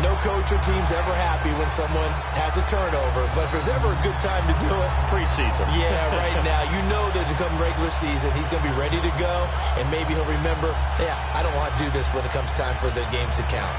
No coach or team's ever happy when someone has a turnover, but if there's ever a good time to do it, preseason. Yeah, right now. You know that to come regular season, he's going to be ready to go, and maybe he'll remember, yeah, I don't want to do this when it comes time for the games to count.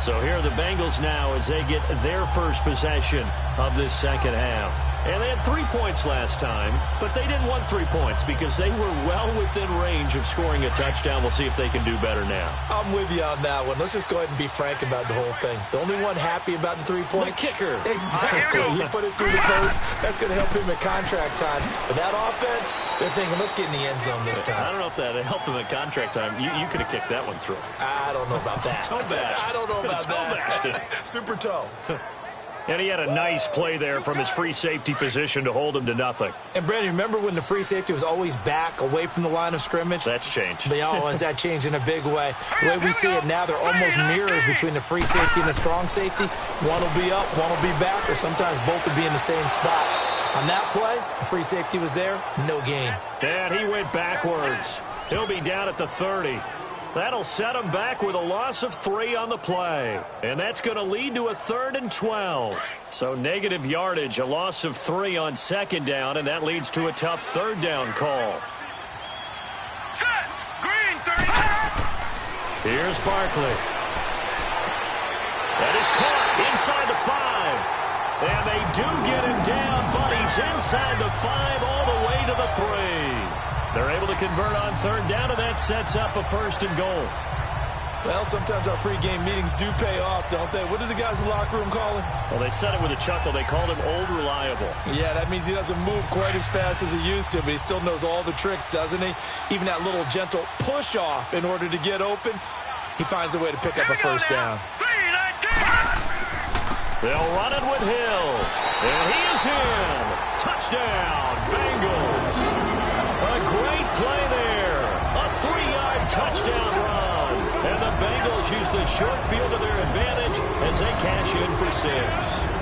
So here are the Bengals now as they get their first possession of this second half. And they had 3 points last time, but they didn't want 3 points because they were well within range of scoring a touchdown. We'll see if they can do better now. I'm with you on that one. Let's just go ahead and be frank about the whole thing. The only one happy about the 3-point? The kicker. Exactly. He put it through the post. That's going to help him at contract time. But that offense, they're thinking, let's get in the end zone this time. I don't know if that helped him at contract time. You could have kicked that one through. I don't know about that. Toe bash. I don't know about that. Super toe. And he had a nice play there from his free safety position to hold him to nothing. And, Brandon, remember when the free safety was always back away from the line of scrimmage? That's changed. Has that changed in a big way? The way we see it now, they're almost mirrors between the free safety and the strong safety. One will be up, one will be back, or sometimes both will be in the same spot. On that play, the free safety was there, no gain. And he went backwards. He'll be down at the 30. That'll set him back with a loss of 3 on the play. And that's going to lead to a 3rd and 12. So negative yardage, a loss of 3 on 2nd down, and that leads to a tough 3rd down call. Set. Green 30. Here's Barkley. That is caught inside the 5. And they do get him down, but he's inside the 5 all the way to the 3. They're able to convert on 3rd down, and that sets up a 1st and goal. Well, sometimes our pregame meetings do pay off, don't they? What do the guys in the locker room call him? Well, they said it with a chuckle. They called him Old Reliable. Yeah, that means he doesn't move quite as fast as he used to, but he still knows all the tricks, doesn't he? Even that little gentle push-off in order to get open, he finds a way to pick up a 1st down. They'll run it with Hill. And he is in. Touchdown, Bengals. A great play there. A 3-yard touchdown run. And the Bengals use the short field to their advantage as they cash in for 6.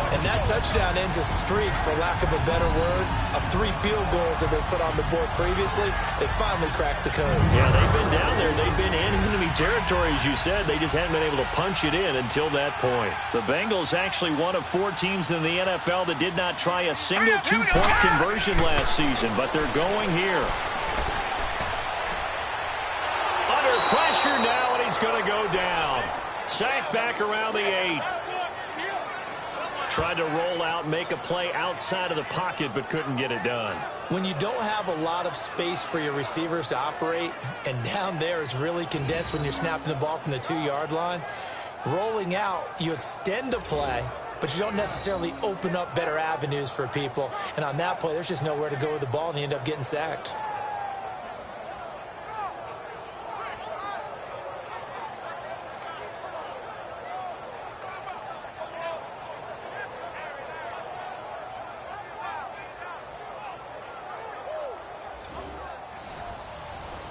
And that touchdown ends a streak, for lack of a better word, of 3 field goals that they put on the board previously. They finally cracked the code. Yeah, they've been down there. They've been in enemy territory, as you said. They just hadn't been able to punch it in until that point. The Bengals actually one of 4 teams in the NFL that did not try a single 2-point conversion last season, but they're going here. Under pressure now, and he's going to go down. Sacked back around the 8. Tried to roll out, make a play outside of the pocket, but couldn't get it done. When you don't have a lot of space for your receivers to operate, and down there it's really condensed when you're snapping the ball from the 2-yard line, rolling out, you extend a play, but you don't necessarily open up better avenues for people. And on that play, there's just nowhere to go with the ball, and you end up getting sacked.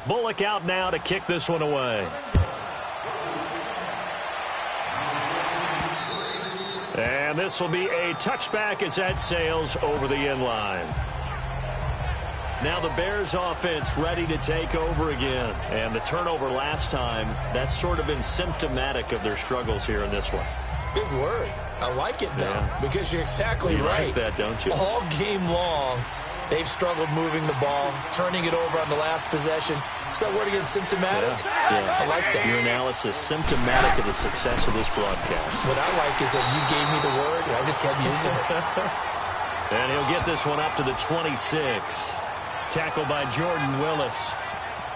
Bullock out now to kick this one away. And this will be a touchback as that sails over the end line. Now the Bears offense ready to take over again. And the turnover last time, that's sort of been symptomatic of their struggles here in this one. Big word. I like it, though, because you're exactly you right. Like that, don't you? All game long, they've struggled moving the ball, turning it over on the last possession. Is that word again, symptomatic? Yeah. I like that. Your analysis, symptomatic of the success of this broadcast. What I like is that you gave me the word, and I just kept using it. And he'll get this one up to the 26. Tackled by Jordan Willis.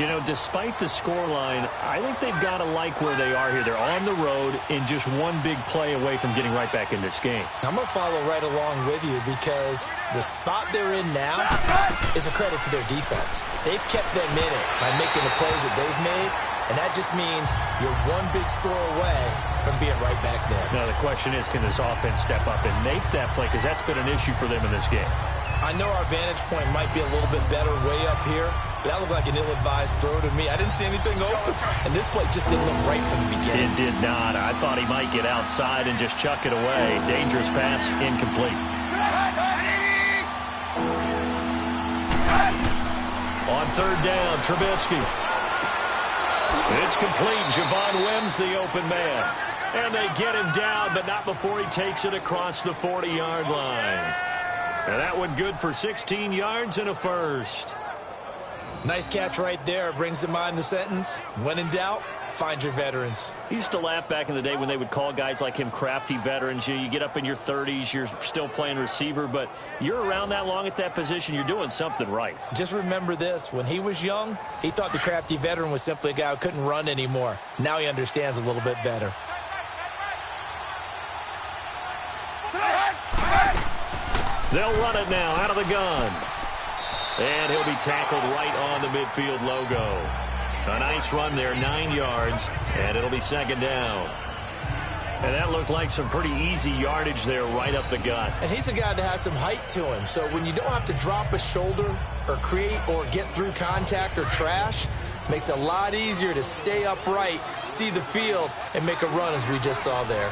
You know, despite the scoreline, I think they've got to like where they are here. They're on the road and just one big play away from getting right back in this game. I'm going to follow right along with you because the spot they're in now is a credit to their defense. They've kept them in it by making the plays that they've made, and that just means you're one big score away from being right back there. Now, the question is, can this offense step up and make that play? Because that's been an issue for them in this game. I know our vantage point might be a little bit better way up here, but that looked like an ill-advised throw to me. I didn't see anything open, and this play just didn't look right from the beginning. It did not. I thought he might get outside and just chuck it away. Dangerous pass, incomplete. On 3rd down, Trubisky. It's complete. Javon Wims, the open man. And they get him down, but not before he takes it across the 40-yard line. And that one good for 16 yards and a 1st. Nice catch right there. Brings to mind the sentence, when in doubt, find your veterans. He used to laugh back in the day when they would call guys like him crafty veterans. You get up in your 30s, you're still playing receiver, but you're around that long at that position, you're doing something right. Just remember this. When he was young, he thought the crafty veteran was simply a guy who couldn't run anymore. Now he understands a little bit better. They'll run it now out of the gun. And he'll be tackled right on the midfield logo. A nice run there, 9 yards, and it'll be second down. And that looked like some pretty easy yardage there right up the gut. And he's a guy that has some height to him, so when you don't have to drop a shoulder or create or get through contact or trash, makes it a lot easier to stay upright, see the field, and make a run as we just saw there.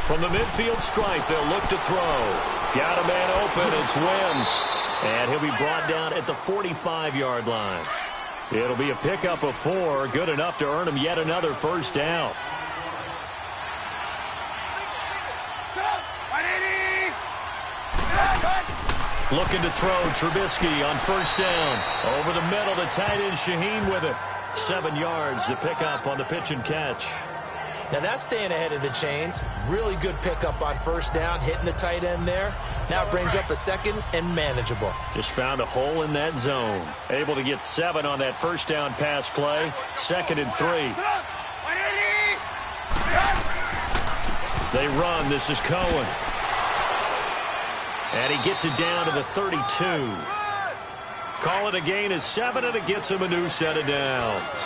From the midfield stripe, they'll look to throw. Got a man open, it's Wims. And he'll be brought down at the 45-yard line. It'll be a pickup of 4, good enough to earn him yet another first down. Looking to throw, Trubisky on first down. Over the middle, the tight end Shaheen with it. 7 yards to pick up on the pitch and catch. Now that's staying ahead of the chains. Really good pickup on first down, hitting the tight end there. Now it brings up a second and manageable. Just found a hole in that zone. Able to get 7 on that first down pass play. 2nd and 3. They run. This is Cohen. And he gets it down to the 32. Call it a gain of 7, and it gets him a new set of downs.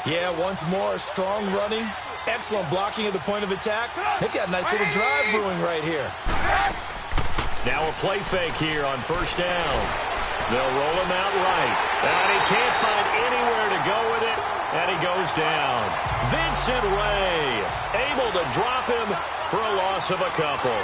Yeah, once more, strong running. Excellent blocking at the point of attack. They've got a nice little drive brewing right here. Now a play fake here on first down. They'll roll him out right. And he can't find anywhere to go with it. And he goes down. Vincent Ray able to drop him for a loss of a couple.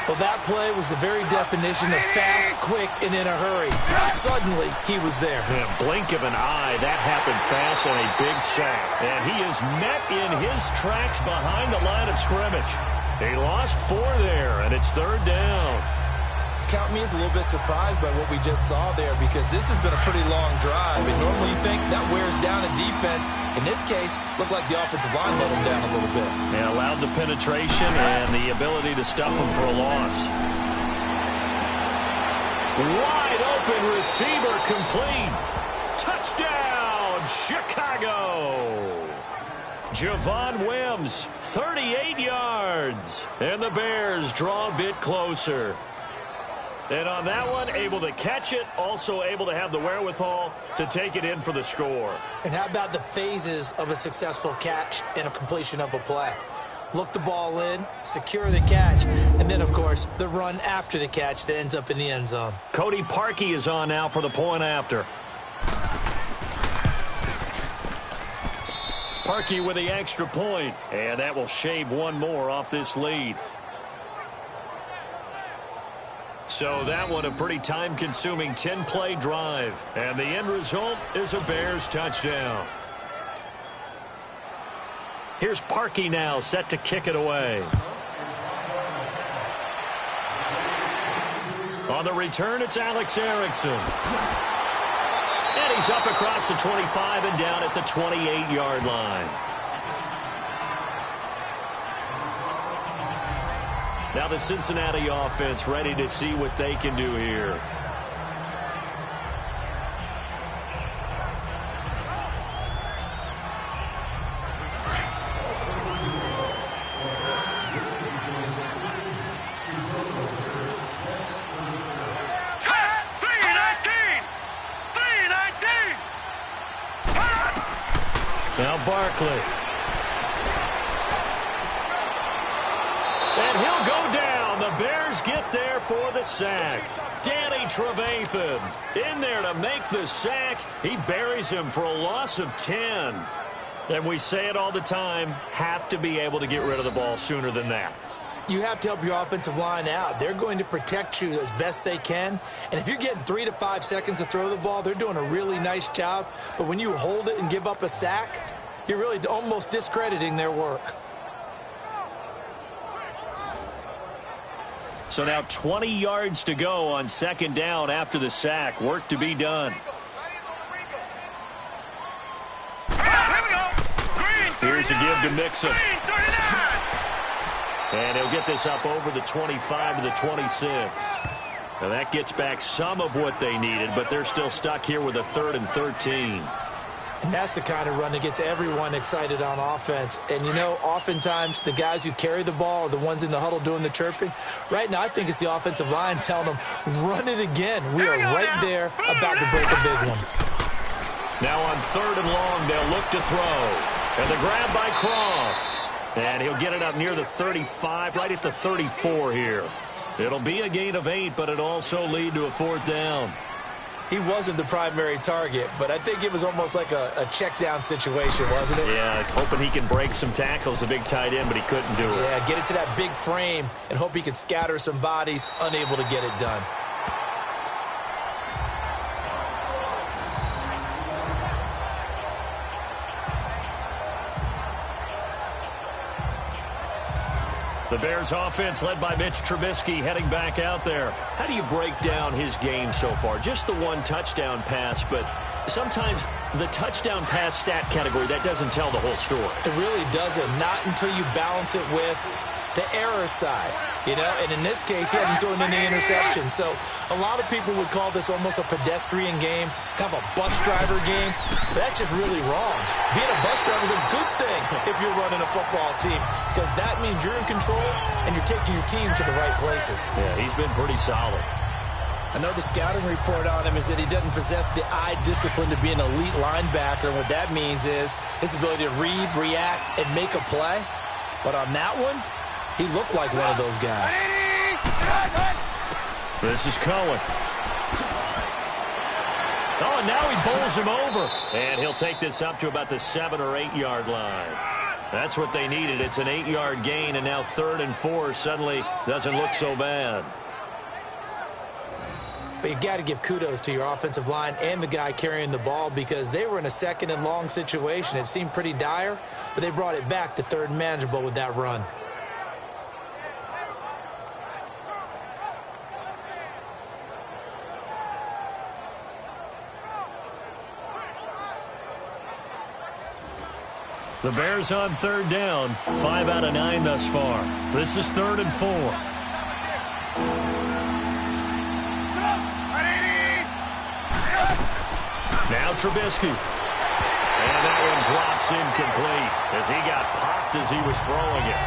Well, that play was the very definition of fast, quick, and in a hurry. Suddenly, he was there. In a blink of an eye, that happened fast and a big sack. And he is met in his tracks behind the line of scrimmage. He lost 4 there, and it's third down. Count me as a little bit surprised by what we just saw there because this has been a pretty long drive. And normally you think that wears down a defense. In this case, looked like the offensive line let him down a little bit. And allowed the penetration and the ability to stuff him for a loss. Wide open receiver complete. Touchdown, Chicago. Javon Wims, 38 yards. And the Bears draw a bit closer. And on that one, able to catch it, also able to have the wherewithal to take it in for the score. And how about the phases of a successful catch and a completion of a play? Look the ball in, secure the catch, and then, of course, the run after the catch that ends up in the end zone. Cody Parkey is on now for the point after. Parkey with the extra point, and that will shave 1 more off this lead. So that one a pretty time-consuming 10-play drive. And the end result is a Bears touchdown. Here's Parkey now set to kick it away. On the return, it's Alex Erickson. And he's up across the 25 and down at the 28-yard line. Now the Cincinnati offense ready to see what they can do here. Now Barkley. And he'll go down. The Bears get there for the sack. Danny Trevathan in there to make the sack. He buries him for a loss of 10. And we say it all the time, have to be able to get rid of the ball sooner than that. You have to help your offensive line out. They're going to protect you as best they can. And if you're getting 3 to 5 seconds to throw the ball, they're doing a really nice job. But when you hold it and give up a sack, you're really almost discrediting their work. So now 20 yards to go on second down after the sack. Work to be done. Here's a give to Mixon. And he'll get this up over the 25 to the 26. Now that gets back some of what they needed, but they're still stuck here with a 3rd and 13. And that's the kind of run that gets everyone excited on offense. And, you know, oftentimes the guys who carry the ball are the ones in the huddle doing the chirping. Right now, I think it's the offensive line telling them, run it again. We are right there about to break a big one. Now on 3rd and long, they'll look to throw. And the grab by Croft. And he'll get it up near the 35, right at the 34 here. It'll be a gain of 8, but it'll also lead to a 4th down. He wasn't the primary target, but I think it was almost like a check down situation, wasn't it? Yeah, hoping he can break some tackles, a big tight end, but he couldn't do it. Yeah, get it to that big frame and hope he can scatter some bodies, unable to get it done. The Bears offense led by Mitch Trubisky heading back out there. How do you break down his game so far? Just the one touchdown pass, but sometimes the touchdown pass stat category, that doesn't tell the whole story. It really doesn't. Not until you balance it with the error side, you know, and in this case, he hasn't thrown any interceptions. So a lot of people would call this almost a pedestrian game, kind of a bus driver game, but that's just really wrong. Being a bus driver is a good thing if you're running a football team, because that means you're in control and you're taking your team to the right places. Yeah, he's been pretty solid. I know the scouting report on him is that he doesn't possess the eye discipline to be an elite linebacker, and what that means is his ability to read, react, and make a play. But on that one, he looked like one of those guys. This is Cohen. Oh, and now he bowls him over. And he'll take this up to about the 7 or 8 yard line. That's what they needed. It's an 8-yard gain, and now 3rd and 4 suddenly doesn't look so bad. But you got to give kudos to your offensive line and the guy carrying the ball, because they were in a 2nd and long situation. It seemed pretty dire, but they brought it back to 3rd and manageable with that run. The Bears on 3rd down. 5 out of 9 thus far. This is 3rd and 4. Now Trubisky. And that one drops incomplete as he got popped as he was throwing it.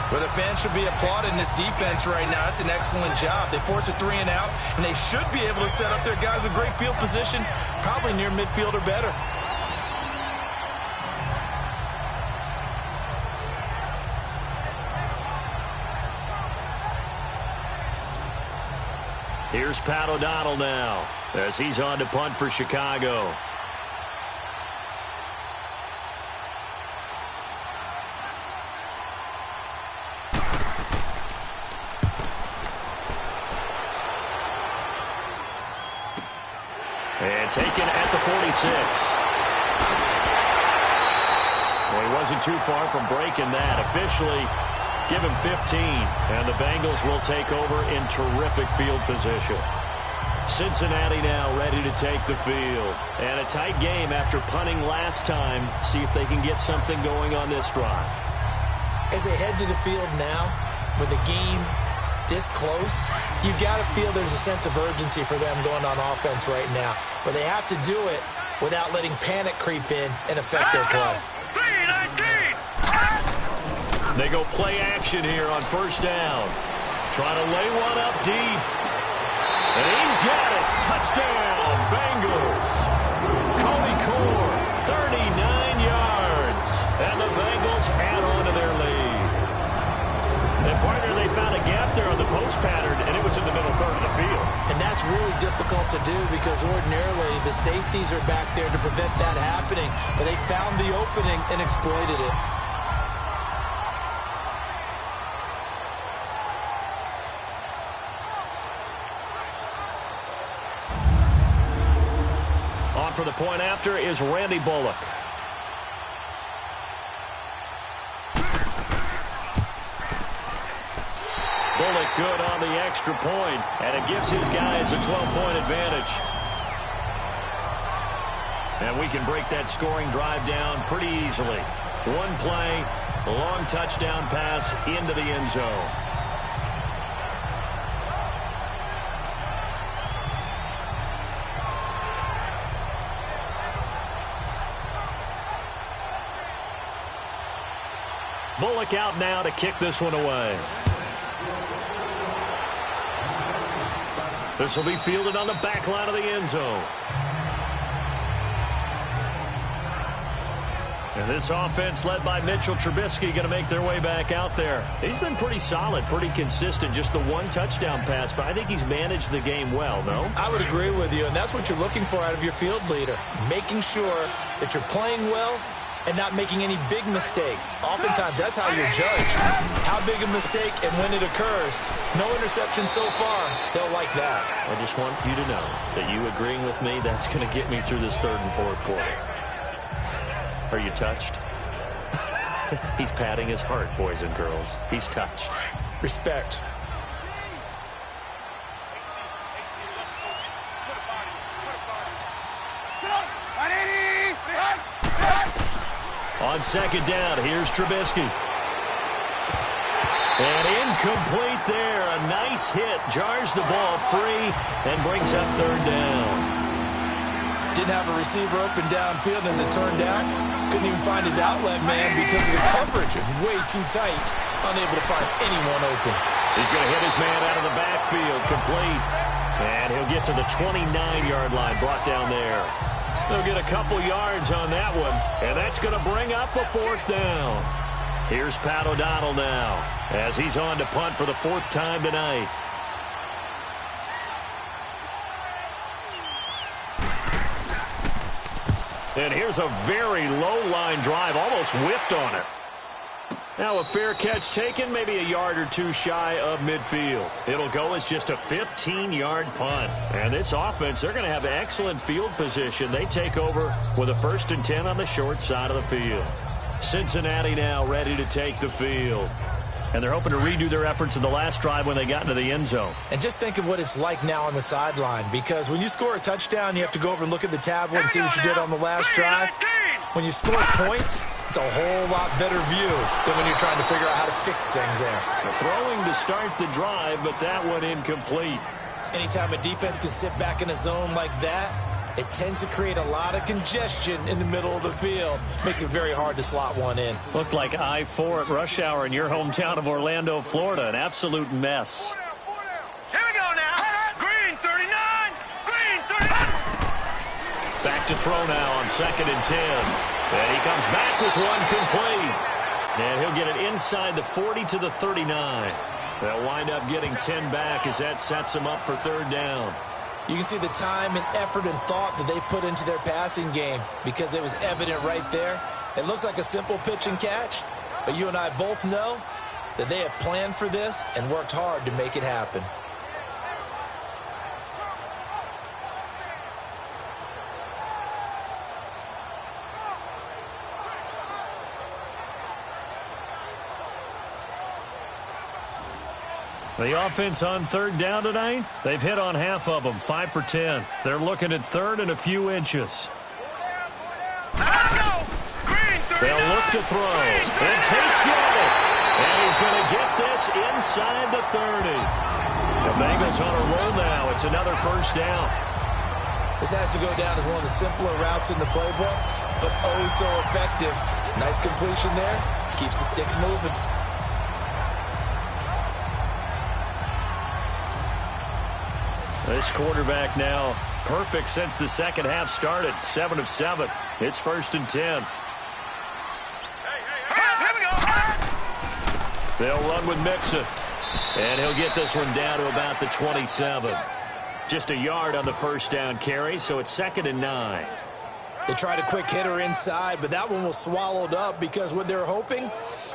Well, the fans should be applauding this defense right now. It's an excellent job. They force a 3 and out, and they should be able to set up their guys with great field position, probably near midfield or better. Here's Pat O'Donnell now as he's on to punt for Chicago. And taken at the 46. Well, he wasn't too far from breaking that. Officially, give him 15, and the Bengals will take over in terrific field position. Cincinnati now ready to take the field. And a tight game after punting last time. See if they can get something going on this drive. As they head to the field now, with the game this close, you've got to feel there's a sense of urgency for them going on offense right now. But they have to do it without letting panic creep in and affect their play. They go play action here on 1st down. Trying to lay one up deep. And he's got it. Touchdown, Bengals. Cody Core, 39 yards. And the Bengals add on to their lead. And partner, they found a gap there on the post pattern, and it was in the middle 3rd of the field. And that's really difficult to do because ordinarily the safeties are back there to prevent that happening. But they found the opening and exploited it. For the point after is Randy Bullock. Bullock good on the extra point, and it gives his guys a 12-point advantage. And we can break that scoring drive down pretty easily. One play, a long touchdown pass into the end zone. Bullock out now to kick this one away. This will be fielded on the back line of the end zone. And this offense led by Mitchell Trubisky going to make their way back out there. He's been pretty solid, pretty consistent, just the one touchdown pass, but I think he's managed the game well, no? I would agree with you, and that's what you're looking for out of your field leader, making sure that you're playing well and not making any big mistakes. Oftentimes, that's how you're judged. How big a mistake and when it occurs. No interception so far. They'll like that. I just want you to know that you agreeing with me, that's going to get me through this third and fourth quarter. Are you touched? He's patting his heart, boys and girls. He's touched. Respect. On second down, here's Trubisky. And incomplete there. A nice hit. Jars the ball free and brings up third down. Didn't have a receiver open downfield, as it turned out. Couldn't even find his outlet man because of the coverage. It was way too tight. Unable to find anyone open. He's going to hit his man out of the backfield. Complete. And he'll get to the 29-yard line. Brought down there. They'll get a couple yards on that one, and that's going to bring up a fourth down. Here's Pat O'Donnell now as he's on to punt for the fourth time tonight. And here's a very low-line drive, almost whiffed on it. Now a fair catch taken, maybe a yard or two shy of midfield. It'll go as just a 15-yard punt. And this offense, they're going to have excellent field position. They take over with a 1st and 10 on the short side of the field. Cincinnati now ready to take the field. And they're hoping to redo their efforts in the last drive when they got into the end zone. And just think of what it's like now on the sideline, because when you score a touchdown, you have to go over and look at the tablet and see what you did on the last drive. When you score points, it's a whole lot better view than when you're trying to figure out how to fix things there. The throwing to start the drive, but that one incomplete. Anytime a defense can sit back in a zone like that, it tends to create a lot of congestion in the middle of the field. Makes it very hard to slot one in. Looked like I-4 at rush hour in your hometown of Orlando, Florida. An absolute mess. Here we go now. Green 39. Green 39. Back to throw now on 2nd and 10. And he comes back with one complete. And he'll get it inside the 40 to the 39. They'll wind up getting 10 back as that sets them up for third down. You can see the time and effort and thought that they put into their passing game because it was evident right there. It looks like a simple pitch and catch, but you and I both know that they have planned for this and worked hard to make it happen. The offense on third down tonight, they've hit on half of them, 5 for 10. They're looking at third and a few inches. They'll look to throw. And Tate's got it. And he's going to get this inside the 30. The Bengals on a roll now. It's another first down. This has to go down as one of the simpler routes in the playbook, but oh so effective. Nice completion there. Keeps the sticks moving. This quarterback now perfect since the second half started. 7 of 7. It's 1st and 10. They'll run with Mixon. And he'll get this one down to about the 27. Just a yard on the first down carry, so it's 2nd and 9. They tried a quick hitter inside, but that one was swallowed up because what they're hoping,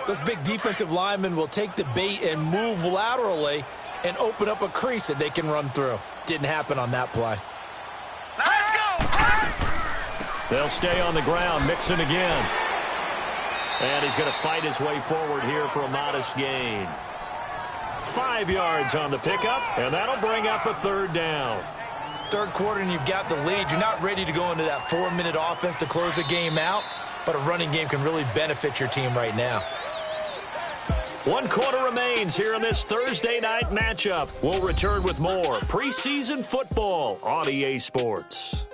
those big defensive linemen will take the bait and move laterally and open up a crease that they can run through. Didn't happen on that play. Let's go! They'll stay on the ground. Mixon again. And he's going to fight his way forward here for a modest gain. 5 yards on the pickup, and that'll bring up a third down. Third quarter and you've got the lead. You're not ready to go into that 4-minute offense to close the game out, but a running game can really benefit your team right now. 1 quarter remains here in this Thursday night matchup. We'll return with more preseason football on EA Sports.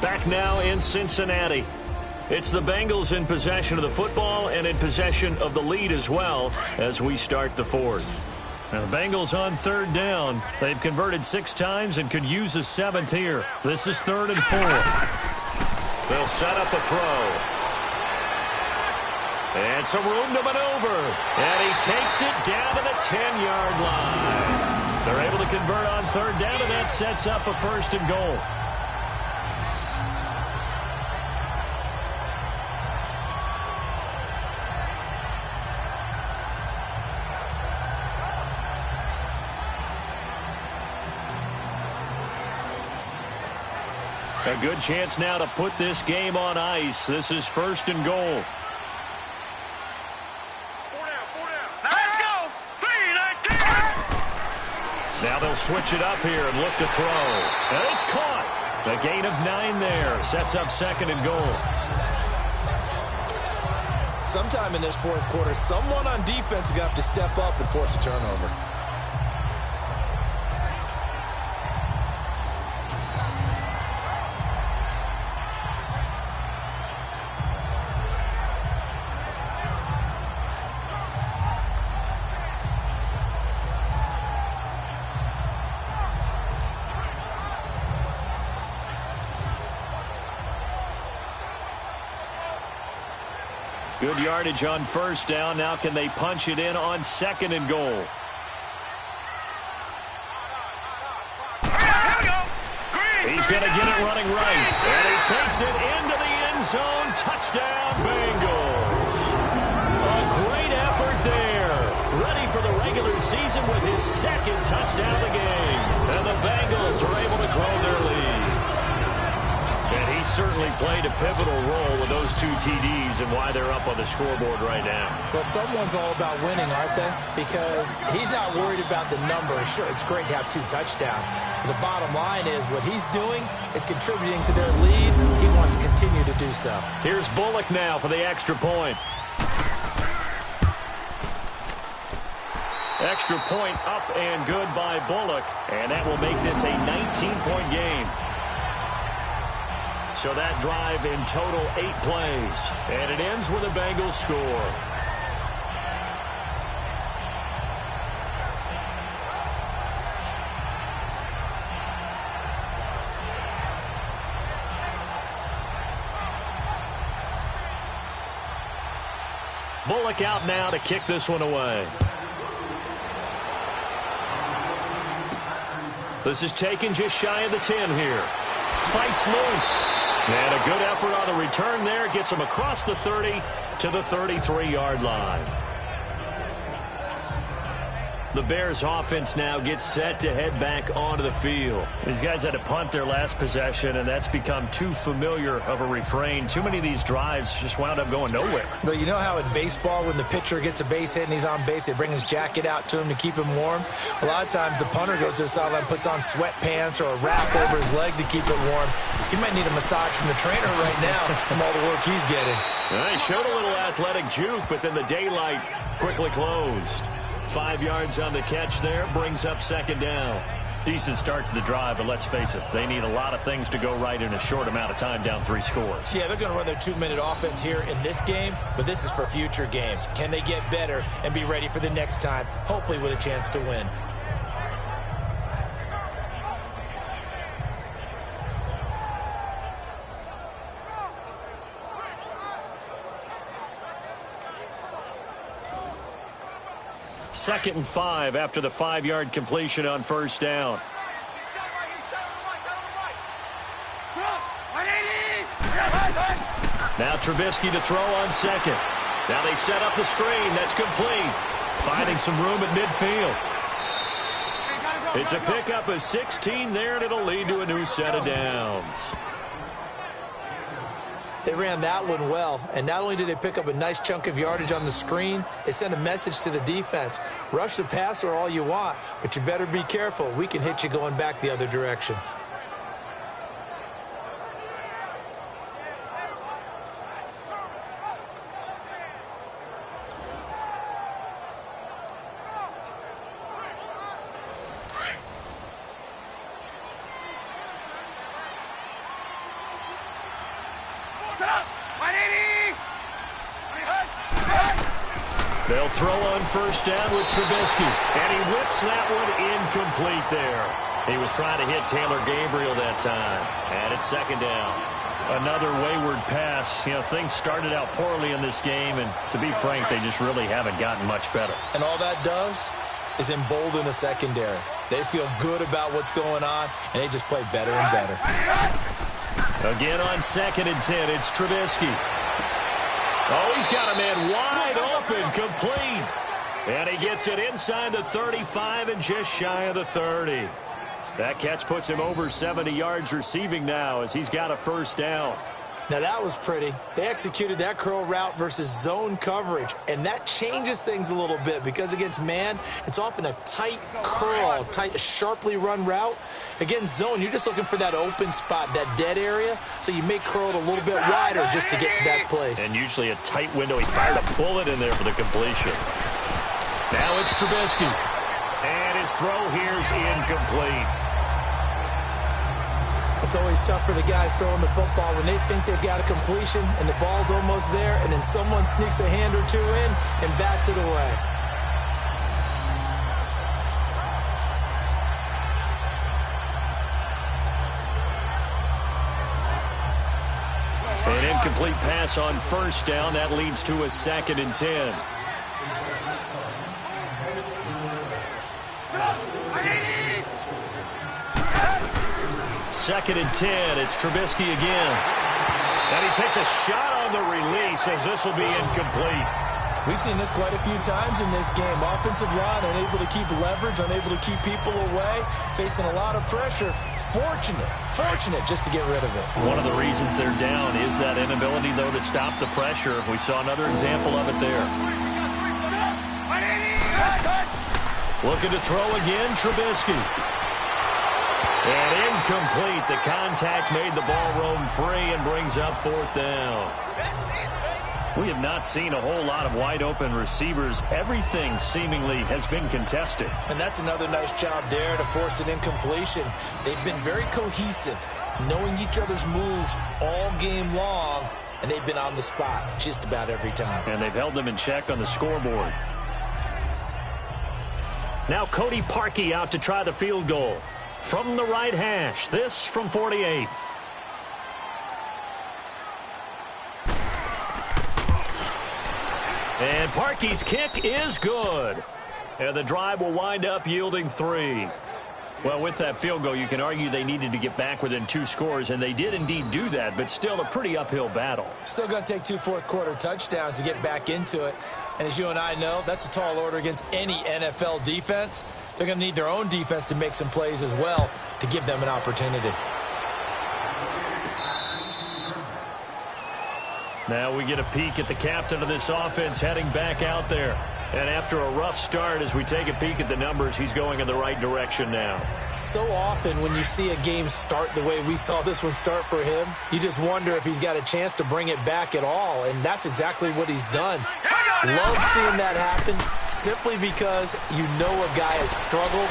Back now in Cincinnati. It's the Bengals in possession of the football and in possession of the lead as well as we start the fourth. Now the Bengals on third down. They've converted 6 times and could use a 7th here. This is 3rd and 4. They'll set up a throw. And some room to maneuver. And he takes it down to the 10-yard line. They're able to convert on third down, and that sets up a 1st and goal. A good chance now to put this game on ice. This is 1st and goal. Let's go. 3-19. Now they'll switch it up here and look to throw. And it's caught. A gain of 9 there. Sets up 2nd and goal. Sometime in this fourth quarter, someone on defense is going to have to step up and force a turnover. Good yardage on 1st down. Now can they punch it in on 2nd and goal? He's going to get it running right. And he takes it into the end zone. Touchdown, Bengals. A great effort there. Ready for the regular season with his 2nd touchdown of the game. And the Bengals are able to grow their lead. And he certainly played a pivotal role with those 2 TDs and why they're up on the scoreboard right now. Well, someone's all about winning, aren't they? Because he's not worried about the number. Sure, it's great to have 2 touchdowns. But the bottom line is what he's doing is contributing to their lead. He wants to continue to do so. Here's Bullock now for the extra point. Extra point up and good by Bullock. And that will make this a 19-point game. So that drive in total 8 plays. And it ends with a Bengals score. Bullock out now to kick this one away. This is taken just shy of the 10 here. Fights loose. And a good effort on the return there. Gets him across the 30 to the 33-yard line. The Bears offense now gets set to head back onto the field. These guys had to punt their last possession, and that's become too familiar of a refrain. Too many of these drives just wound up going nowhere. But you know how in baseball, when the pitcher gets a base hit and he's on base, they bring his jacket out to him to keep him warm? A lot of times the punter goes to the sideline, puts on sweatpants or a wrap over his leg to keep it warm. He might need a massage from the trainer right now from all the work he's getting. They showed a little athletic juke, but then the daylight quickly closed. 5 yards on the catch there, brings up 2nd down. Decent start to the drive, but let's face it, they need a lot of things to go right in a short amount of time, down 3 scores. Yeah, they're going to run their 2-minute offense here in this game, but this is for future games. Can they get better and be ready for the next time, hopefully with a chance to win? Second and 5 after the 5-yard completion on 1st down. Now Trubisky to throw on 2nd. Now they set up the screen. That's complete. Finding some room at midfield. It's a pickup of 16 there, and it'll lead to a new set of downs. They ran that one well, and not only did they pick up a nice chunk of yardage on the screen, they sent a message to the defense. Rush the passer all you want, but you better be careful. We can hit you going back the other direction. They'll throw on first down with Trubisky, and he whips that one incomplete there. He was trying to hit Taylor Gabriel that time, and it's second down. Another wayward pass. You know, things started out poorly in this game, and to be frank, they just really haven't gotten much better. And all that does is embolden a secondary. They feel good about what's going on, and they just play better and better. Again on 2nd and 10, it's Trubisky. Oh, he's got a man wide open, complete. And he gets it inside the 35 and just shy of the 30. That catch puts him over 70 yards receiving now as he's got a first down. Now, that was pretty. They executed that curl route versus zone coverage, and that changes things a little bit because against man, it's often a tight curl, tight, sharply run route. Against zone, you're just looking for that open spot, that dead area, so you may curl it a little bit wider just to get to that place. And usually a tight window. He fired a bullet in there for the completion. Now it's Trubisky, and his throw here's incomplete. It's always tough for the guys throwing the football when they think they've got a completion and the ball's almost there, and then someone sneaks a hand or two in and bats it away. An incomplete pass on first down. That leads to a 2nd and 10. Second and 10. It's Trubisky again. And he takes a shot on the release as this will be incomplete. We've seen this quite a few times in this game. Offensive line unable to keep leverage, unable to keep people away, facing a lot of pressure. Fortunate just to get rid of it. One of the reasons they're down is that inability, though, to stop the pressure. We saw another example of it there. Looking to throw again, Trubisky. And incomplete. The contact made the ball roam free and brings up 4th down. We have not seen a whole lot of wide-open receivers. Everything seemingly has been contested. And that's another nice job there to force an incompletion. They've been very cohesive, knowing each other's moves all game long, and they've been on the spot just about every time. And they've held them in check on the scoreboard. Now Cody Parkey out to try the field goal. From the right hash, this from 48. And Parkey's kick is good. And the drive will wind up yielding 3. Well, with that field goal, you can argue they needed to get back within 2 scores, and they did indeed do that, but still a pretty uphill battle. Still going to take 2 fourth-quarter touchdowns to get back into it. And as you and I know, that's a tall order against any NFL defense. They're going to need their own defense to make some plays as well to give them an opportunity. Now we get a peek at the captain of this offense heading back out there. And after a rough start, as we take a peek at the numbers, he's going in the right direction now. So often when you see a game start the way we saw this one start for him, you just wonder if he's got a chance to bring it back at all, and that's exactly what he's done. Love seeing that happen simply because you know a guy has struggled,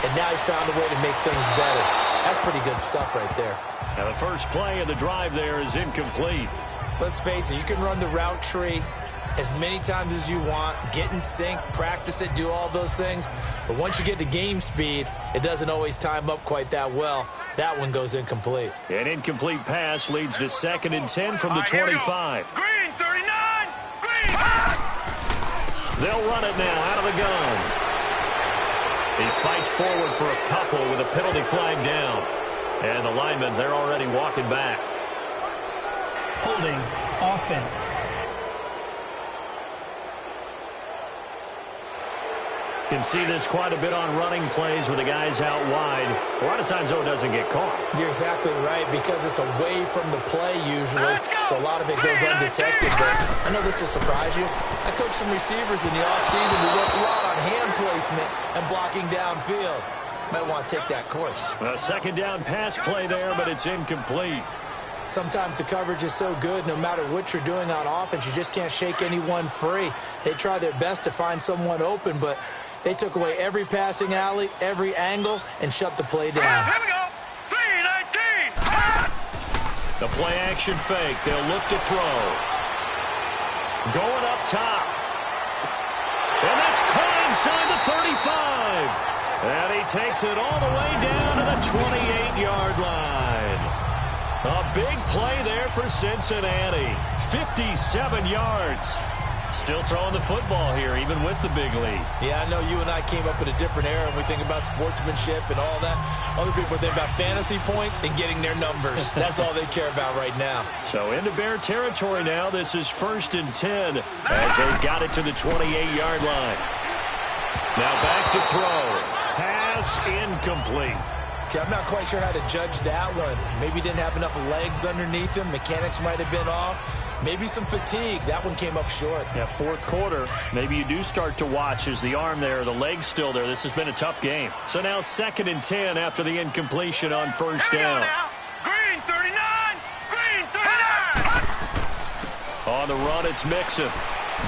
and now he's found a way to make things better. That's pretty good stuff right there. Now the first play of the drive there is incomplete. Let's face it, you can run the route tree as many times as you want, get in sync, practice it, do all those things. But once you get to game speed, it doesn't always time up quite that well. That one goes incomplete. An incomplete pass leads to 2nd and 10 from the 25. Green 39! Green! They'll run it now out of the gun. He fights forward for a couple with a penalty flag down. And the linemen, they're already walking back. Holding offense. Can see this quite a bit on running plays with the guys out wide. A lot of times, though, it doesn't get caught. You're exactly right, because it's away from the play usually, so a lot of it goes undetected. But I know this will surprise you. I coached some receivers in the offseason. We worked a lot on hand placement and blocking downfield. Might want to take that course. A second down pass play there, but it's incomplete. Sometimes the coverage is so good, no matter what you're doing on offense, you just can't shake anyone free. They try their best to find someone open, but they took away every passing alley, every angle, and shut the play down. Here we go. 3-19. The play action fake. They'll look to throw. Going up top. And that's caught inside the 35. And he takes it all the way down to the 28-yard line. A big play there for Cincinnati. 57 yards. Still throwing the football here, even with the big lead. Yeah, I know you and I came up in a different era, and we think about sportsmanship and all that. Other people think about fantasy points and getting their numbers. That's all they care about right now. So into Bear territory now. This is 1st and 10 as they've got it to the 28-yard line. Now back to throw. Pass incomplete. Okay, I'm not quite sure how to judge that one. Maybe didn't have enough legs underneath him. Mechanics might have been off. Maybe some fatigue. That one came up short. Yeah, fourth quarter. Maybe you do start to watch. Is the arm there, the leg's still there? This has been a tough game. So now 2nd and 10 after the incompletion on first down. Green 39. Green 39. On the run, it's Mixon.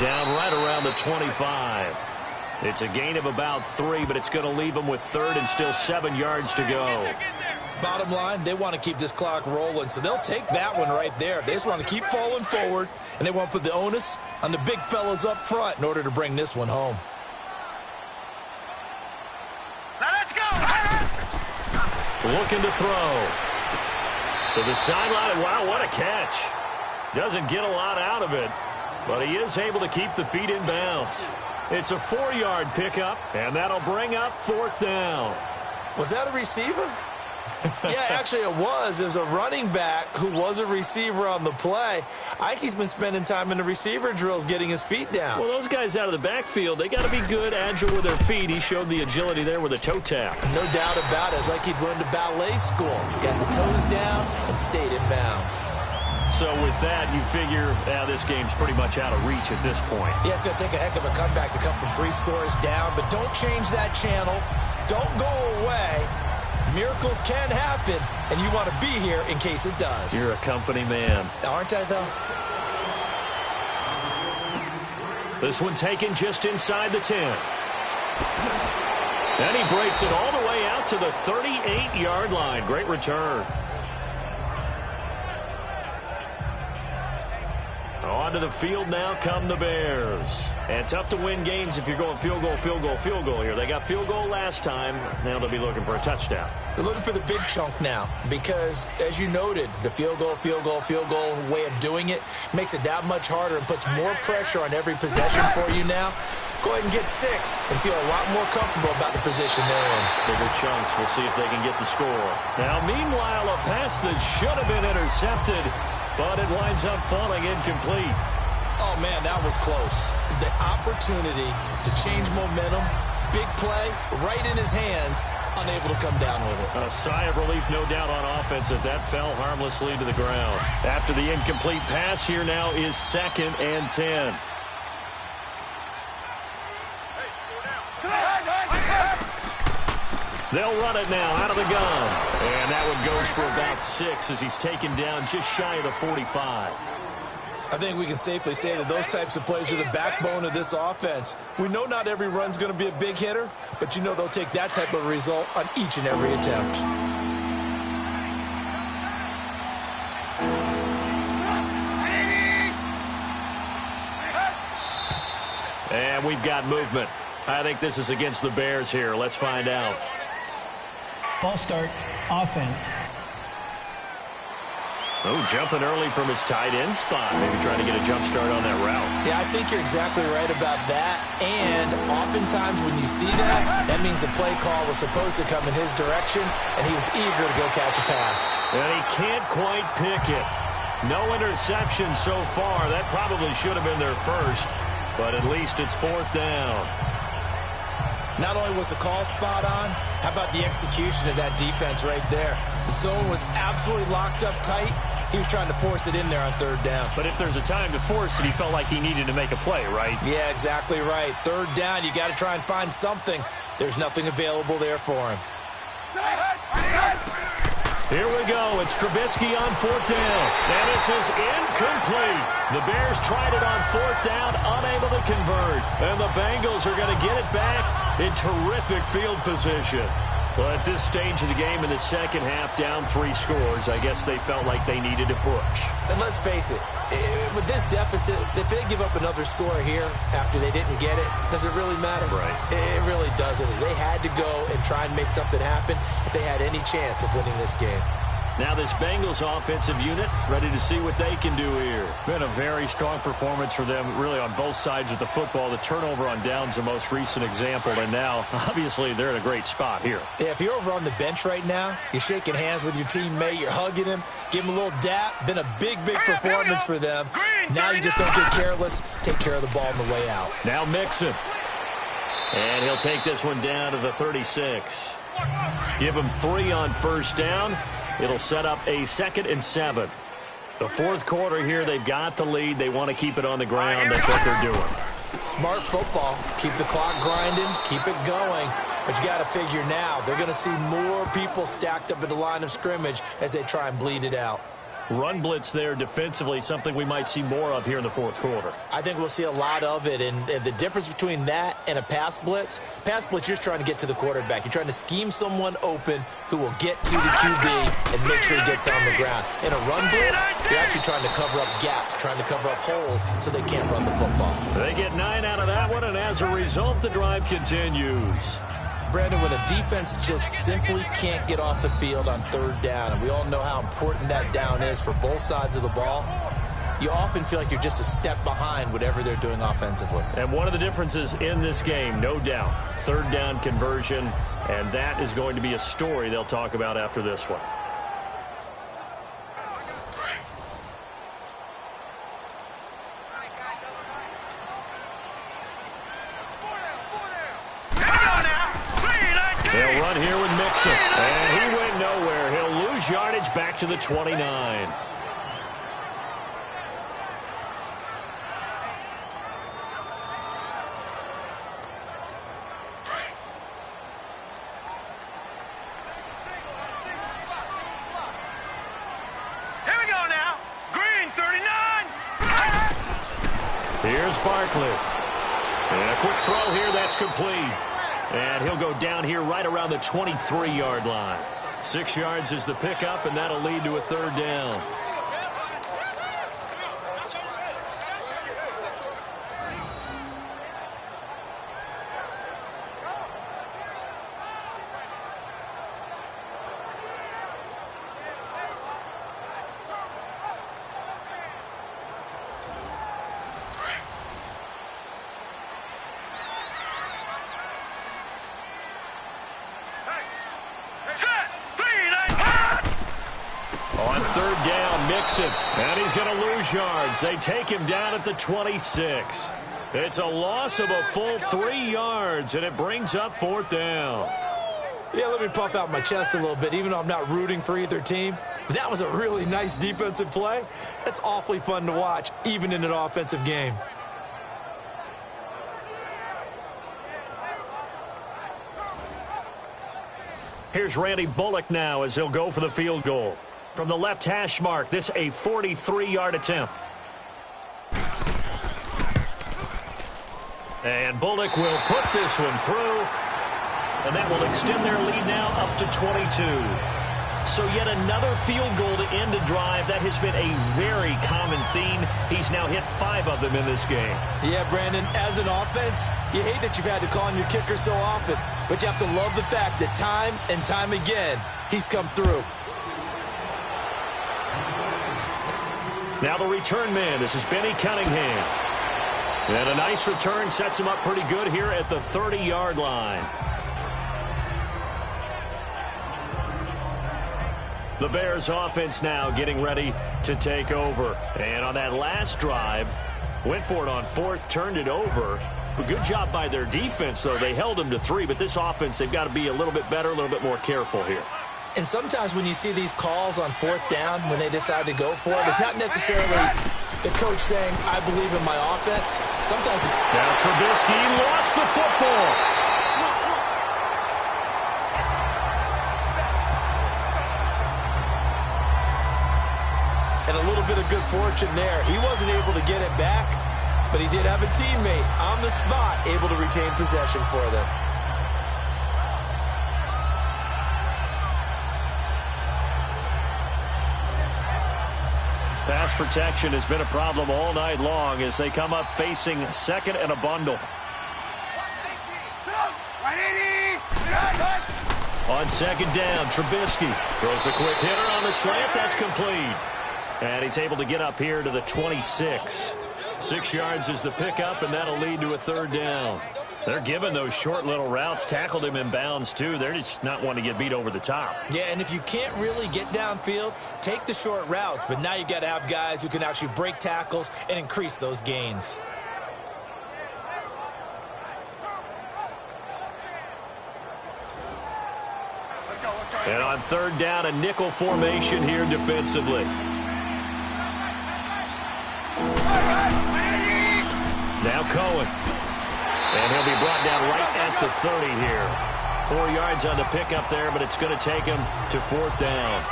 Down right around the 25. It's a gain of about 3, but it's going to leave them with 3rd and still 7 yards to go. Bottom line, they want to keep this clock rolling, so they'll take that one right there. They just want to keep falling forward, and they want to put the onus on the big fellas up front in order to bring this one home. Now let's go. Looking to throw. To the sideline. Wow, what a catch. Doesn't get a lot out of it, but he is able to keep the feet in bounds. It's a 4-yard pickup, and that'll bring up 4th down. Was that a receiver? Yeah, actually it was. It was a running back who was a receiver on the play. Ike's been spending time in the receiver drills getting his feet down. Well, those guys out of the backfield, they got to be good, agile with their feet. He showed the agility there with a toe tap. No doubt about it. It's like he'd run to ballet school. Got the toes down and stayed in bounds. So with that, you figure this game's pretty much out of reach at this point. Yeah, it's going to take a heck of a comeback to come from 3 scores down, but don't change that channel. Don't go away. Miracles can happen, and you want to be here in case it does. You're a company man. Aren't I, though? This one taken just inside the 10. And he breaks it all the way out to the 38-yard line. Great return. Onto the field now come the Bears. And tough to win games if you're going field goal, field goal, field goal here. They got field goal last time. Now they'll be looking for a touchdown. They're looking for the big chunk now because, as you noted, the field goal way of doing it makes it that much harder and puts more pressure on every possession for you now. Go ahead and get 6 and feel a lot more comfortable about the position they're in. Bigger chunks. We'll see if they can get the score. Now, meanwhile, a pass that should have been intercepted, but it winds up falling incomplete. Oh, man, that was close. The opportunity to change momentum, big play, right in his hands, unable to come down with it. A sigh of relief, no doubt, on offense if that fell harmlessly to the ground. After the incomplete pass, here now is 2nd and 10. They'll run it now out of the gun. And that one goes for about 6 as he's taken down just shy of the 45. I think we can safely say that those types of plays are the backbone of this offense. We know not every run's going to be a big hitter, but you know they'll take that type of result on each and every attempt. And we've got movement. I think this is against the Bears here. Let's find out. False start, offense. Oh, jumping early from his tight end spot. Maybe trying to get a jump start on that route. Yeah, I think you're exactly right about that. And oftentimes when you see that, that means the play call was supposed to come in his direction, and he was eager to go catch a pass. And he can't quite pick it. No interception so far. That probably should have been their first, but at least it's 4th down. Not only was the call spot on, how about the execution of that defense right there? The zone was absolutely locked up tight. He was trying to force it in there on third down. But if there's a time to force it, he felt like he needed to make a play, right? Yeah, exactly right. Third down, you got to try and find something. There's nothing available there for him. Here we go. It's Trubisky on fourth down. And this is incomplete. The Bears tried it on fourth down, unable to convert. And the Bengals are going to get it back in terrific field position. Well, at this stage of the game in the second half, down 3 scores, I guess they felt like they needed to push. And let's face it, with this deficit, if they give up another score here after they didn't get it, does it really matter? Right. It really doesn't. They had to go and try and make something happen if they had any chance of winning this game. Now this Bengals offensive unit ready to see what they can do here. Been a very strong performance for them really on both sides of the football. The turnover on downs the most recent example, and now obviously they're in a great spot here. Yeah, if you're over on the bench right now, you're shaking hands with your teammate, you're hugging him, give him a little dap. Been a big performance for them. Now you just don't get careless. Take care of the ball on the way out. Now Mixon. And he'll take this one down to the 36. Give him 3 on first down. It'll set up a 2nd and 7. The fourth quarter here, they've got the lead. They want to keep it on the ground. That's what they're doing. Smart football. Keep the clock grinding. Keep it going. But you got to figure now, they're going to see more people stacked up at the line of scrimmage as they try and bleed it out. Run blitz there defensively, something we might see more of here in the fourth quarter. I think we'll see a lot of it, and the difference between that and a pass blitz, you're just trying to get to the quarterback. You're trying to scheme someone open who will get to the QB and make sure he gets on the ground. In a run blitz, you're actually trying to cover up gaps, trying to cover up holes so they can't run the football. They get 9 out of that one, and as a result, the drive continues. Brandon, when a defense just simply can't get off the field on third down, and we all know how important that down is for both sides of the ball, you often feel like you're just a step behind whatever they're doing offensively. And one of the differences in this game, no doubt, third down conversion, and that is going to be a story they'll talk about after this one. They'll run here with Mixon. And he went nowhere. He'll lose yardage back to the 29. Here we go now. Green 39. Here's Barkley. And a quick throw here. That's complete. And he'll go down here right around the 23-yard line. 6 yards is the pickup, and that'll lead to a third down. On third down, Mixon, and he's going to lose yards. They take him down at the 26. It's a loss of a full 3 yards, and it brings up fourth down. Yeah, let me puff out my chest a little bit, even though I'm not rooting for either team. But that was a really nice defensive play. That's awfully fun to watch, even in an offensive game. Here's Randy Bullock now as he'll go for the field goal. From the left hash mark, this a 43-yard attempt. And Bullock will put this one through. And that will extend their lead now up to 22. So yet another field goal to end a drive. That has been a very common theme. He's now hit 5 of them in this game. Yeah, Brandon, as an offense, you hate that you've had to call on your kicker so often. But you have to love the fact that time and time again, he's come through. Now the return man. This is Benny Cunningham. And a nice return sets him up pretty good here at the 30-yard line. The Bears offense now getting ready to take over. And on that last drive, went for it on fourth, turned it over. But good job by their defense, though. They held them to 3, but this offense, they've got to be a little bit better, a little bit more careful here. And sometimes when you see these calls on 4th down, when they decide to go for it, it's not necessarily the coach saying, I believe in my offense. Sometimes it's... Now Trubisky lost the football. And a little bit of good fortune there. He wasn't able to get it back, but he did have a teammate on the spot able to retain possession for them. Pass protection has been a problem all night long as they come up facing 2nd and a bundle. On 2nd down, Trubisky throws a quick hitter on the slant. That's complete. And he's able to get up here to the 26. 6 yards is the pickup, and that'll lead to a 3rd down. They're giving those short little routes. Tackled him in bounds, too. They're just not wanting to get beat over the top. Yeah, and if you can't really get downfield, take the short routes. But now you've got to have guys who can actually break tackles and increase those gains. And on 3rd down, a nickel formation here defensively. Now Cohen. And he'll be brought down right at the 30 here. 4 yards on the pickup there, but it's going to take him to 4th down.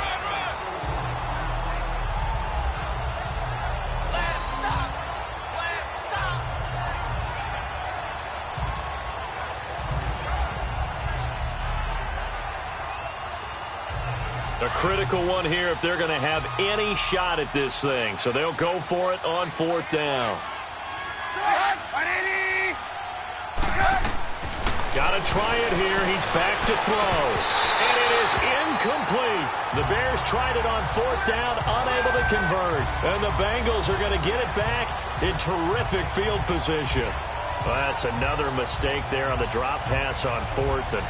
A critical one here if they're going to have any shot at this thing. So they'll go for it on 4th down. Got to try it here. He's back to throw. And it is incomplete. The Bears tried it on 4th down, unable to convert. And the Bengals are going to get it back in terrific field position. Well, that's another mistake there on the drop pass on 4th. And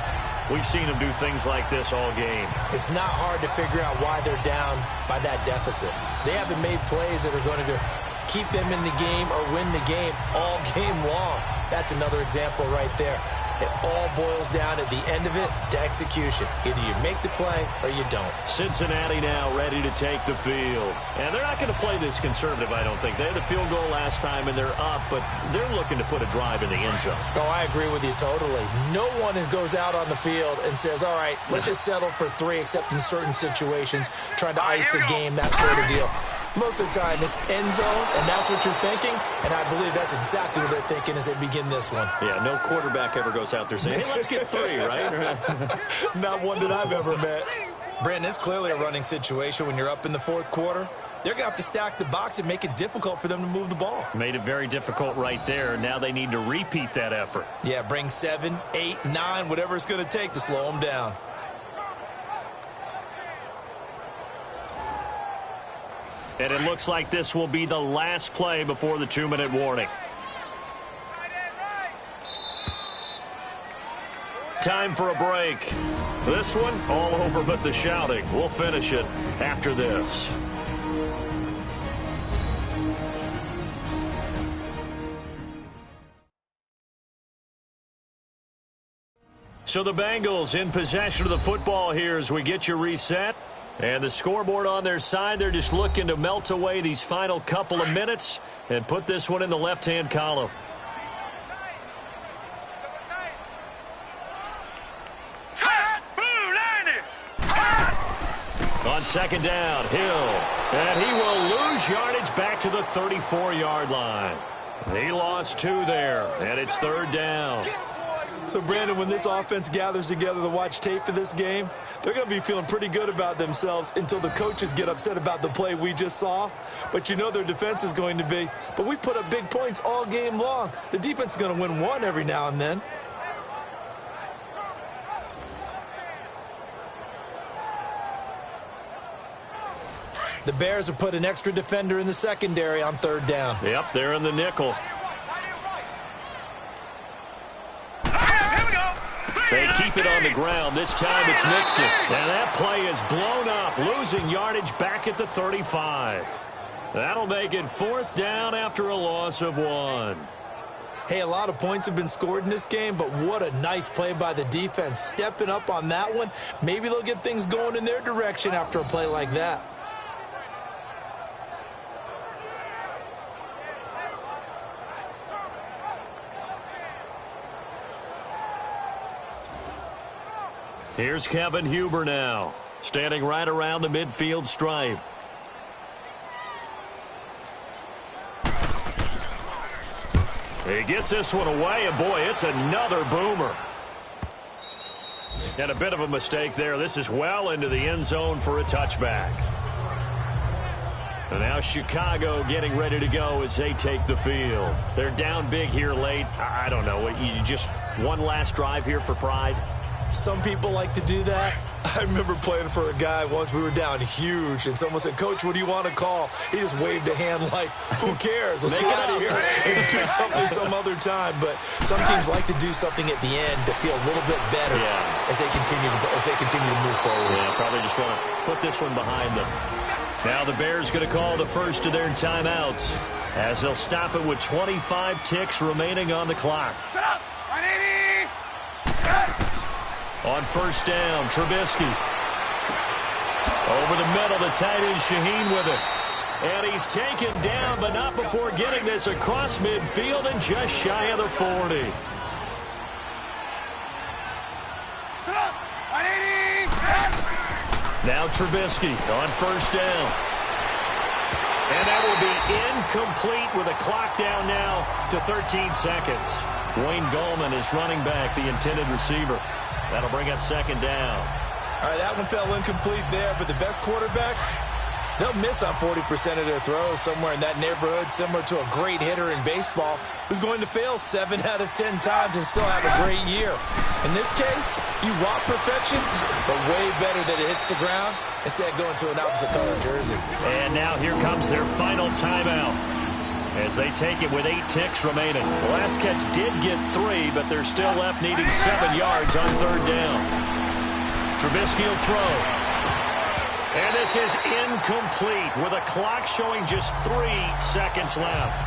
we've seen them do things like this all game. It's not hard to figure out why they're down by that deficit. They haven't made plays that are going to keep them in the game or win the game all game long. That's another example right there. It all boils down at the end of it to execution. Either you make the play or you don't. Cincinnati now ready to take the field. And they're not going to play this conservative, I don't think. They had a field goal last time and they're up, but they're looking to put a drive in the end zone. Oh, I agree with you totally. No one goes out on the field and says, all right, let's just settle for 3, except in certain situations, trying to ice a game, that sort of deal. Most of the time, it's end zone, and that's what you're thinking, and I believe that's exactly what they're thinking as they begin this one. Yeah, no quarterback ever goes out there saying, hey, let's get 3, right? Not one that I've ever met. Brandon, it's clearly a running situation when you're up in the 4th quarter. They're going to have to stack the box and make it difficult for them to move the ball. Made it very difficult right there. Now they need to repeat that effort. Yeah, bring 7, 8, 9, whatever it's going to take to slow them down. And it looks like this will be the last play before the 2-minute warning. Time for a break. This one, all over but the shouting. We'll finish it after this. So the Bengals in possession of the football here as we get you reset. And the scoreboard on their side, they're just looking to melt away these final couple of minutes and put this one in the left-hand column. On 2nd down, Hill. And he will lose yardage back to the 34-yard line. He lost 2 there, and it's 3rd down. So, Brandon, when this offense gathers together to watch tape for this game, they're going to be feeling pretty good about themselves until the coaches get upset about the play we just saw. But you know their defense is going to be, but we put up big points all game long. The defense is going to win one every now and then. The Bears have put an extra defender in the secondary on 3rd down. Yep, they're in the nickel. They keep it on the ground. This time it's Mixon. And that play is blown up, losing yardage back at the 35. That'll make it 4th down after a loss of 1. Hey, a lot of points have been scored in this game, but what a nice play by the defense. Stepping up on that one, maybe they'll get things going in their direction after a play like that. Here's Kevin Huber now, standing right around the midfield stripe. He gets this one away, and boy, it's another boomer. And a bit of a mistake there. This is well into the end zone for a touchback. And now Chicago getting ready to go as they take the field. They're down big here late. I don't know. You just one last drive here for pride? Some people like to do that. I remember playing for a guy once. We were down huge, and someone said, "Coach, what do you want to call?" He just waved a hand like, "Who cares? Let's get out of here and do something some other time." But some teams like to do something at the end to feel a little bit better as they continue to move forward. Yeah, probably just want to put this one behind them. Now the Bears going to call the first of their timeouts as they'll stop it with 25 ticks remaining on the clock. Set up. 180. On first down, Trubisky. Over the middle, the tight end Shaheen with it. And he's taken down, but not before getting this across midfield and just shy of the 40. Set up. 180. Now Trubisky on first down. And that will be incomplete with a clock down now to 13 seconds. Wayne Gallman is running back, the intended receiver. That'll bring up second down. All right, that one fell incomplete there, but the best quarterbacks, they'll miss on 40% of their throws, somewhere in that neighborhood, similar to a great hitter in baseball who's going to fail 7 out of 10 times and still have a great year. In this case, you want perfection, but way better that it hits the ground instead of going to an opposite color jersey. And now here comes their final timeout as they take it with 8 ticks remaining. The last catch did get 3, but they're still left needing 7 yards on third down. Trubisky will throw. And this is incomplete with a clock showing just 3 seconds left.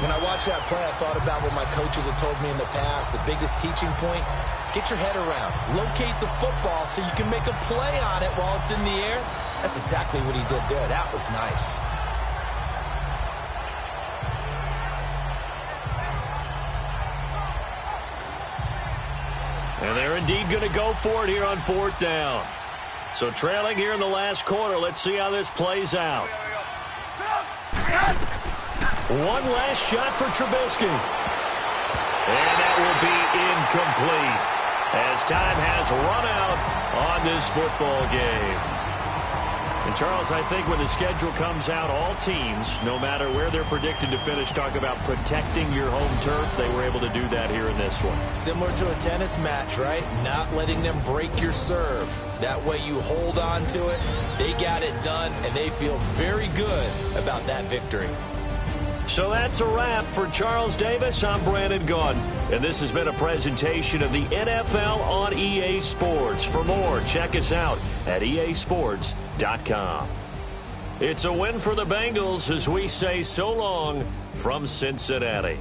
When I watched that play, I thought about what my coaches had told me in the past. The biggest teaching point, get your head around. Locate the football so you can make a play on it while it's in the air. That's exactly what he did there. That was nice. And they're indeed going to go for it here on fourth down. So trailing here in the last quarter, let's see how this plays out. One last shot for Trubisky. And that will be incomplete as time has run out on this football game. And, Charles, I think when the schedule comes out, all teams, no matter where they're predicted to finish, talk about protecting your home turf. They were able to do that here in this one. Similar to a tennis match, right? Not letting them break your serve. That way you hold on to it. They got it done, and they feel very good about that victory. So that's a wrap for Charles Davis. I'm Brandon Gaudin, and this has been a presentation of the NFL on EA Sports. For more, check us out at easports.com. It's a win for the Bengals as we say so long from Cincinnati.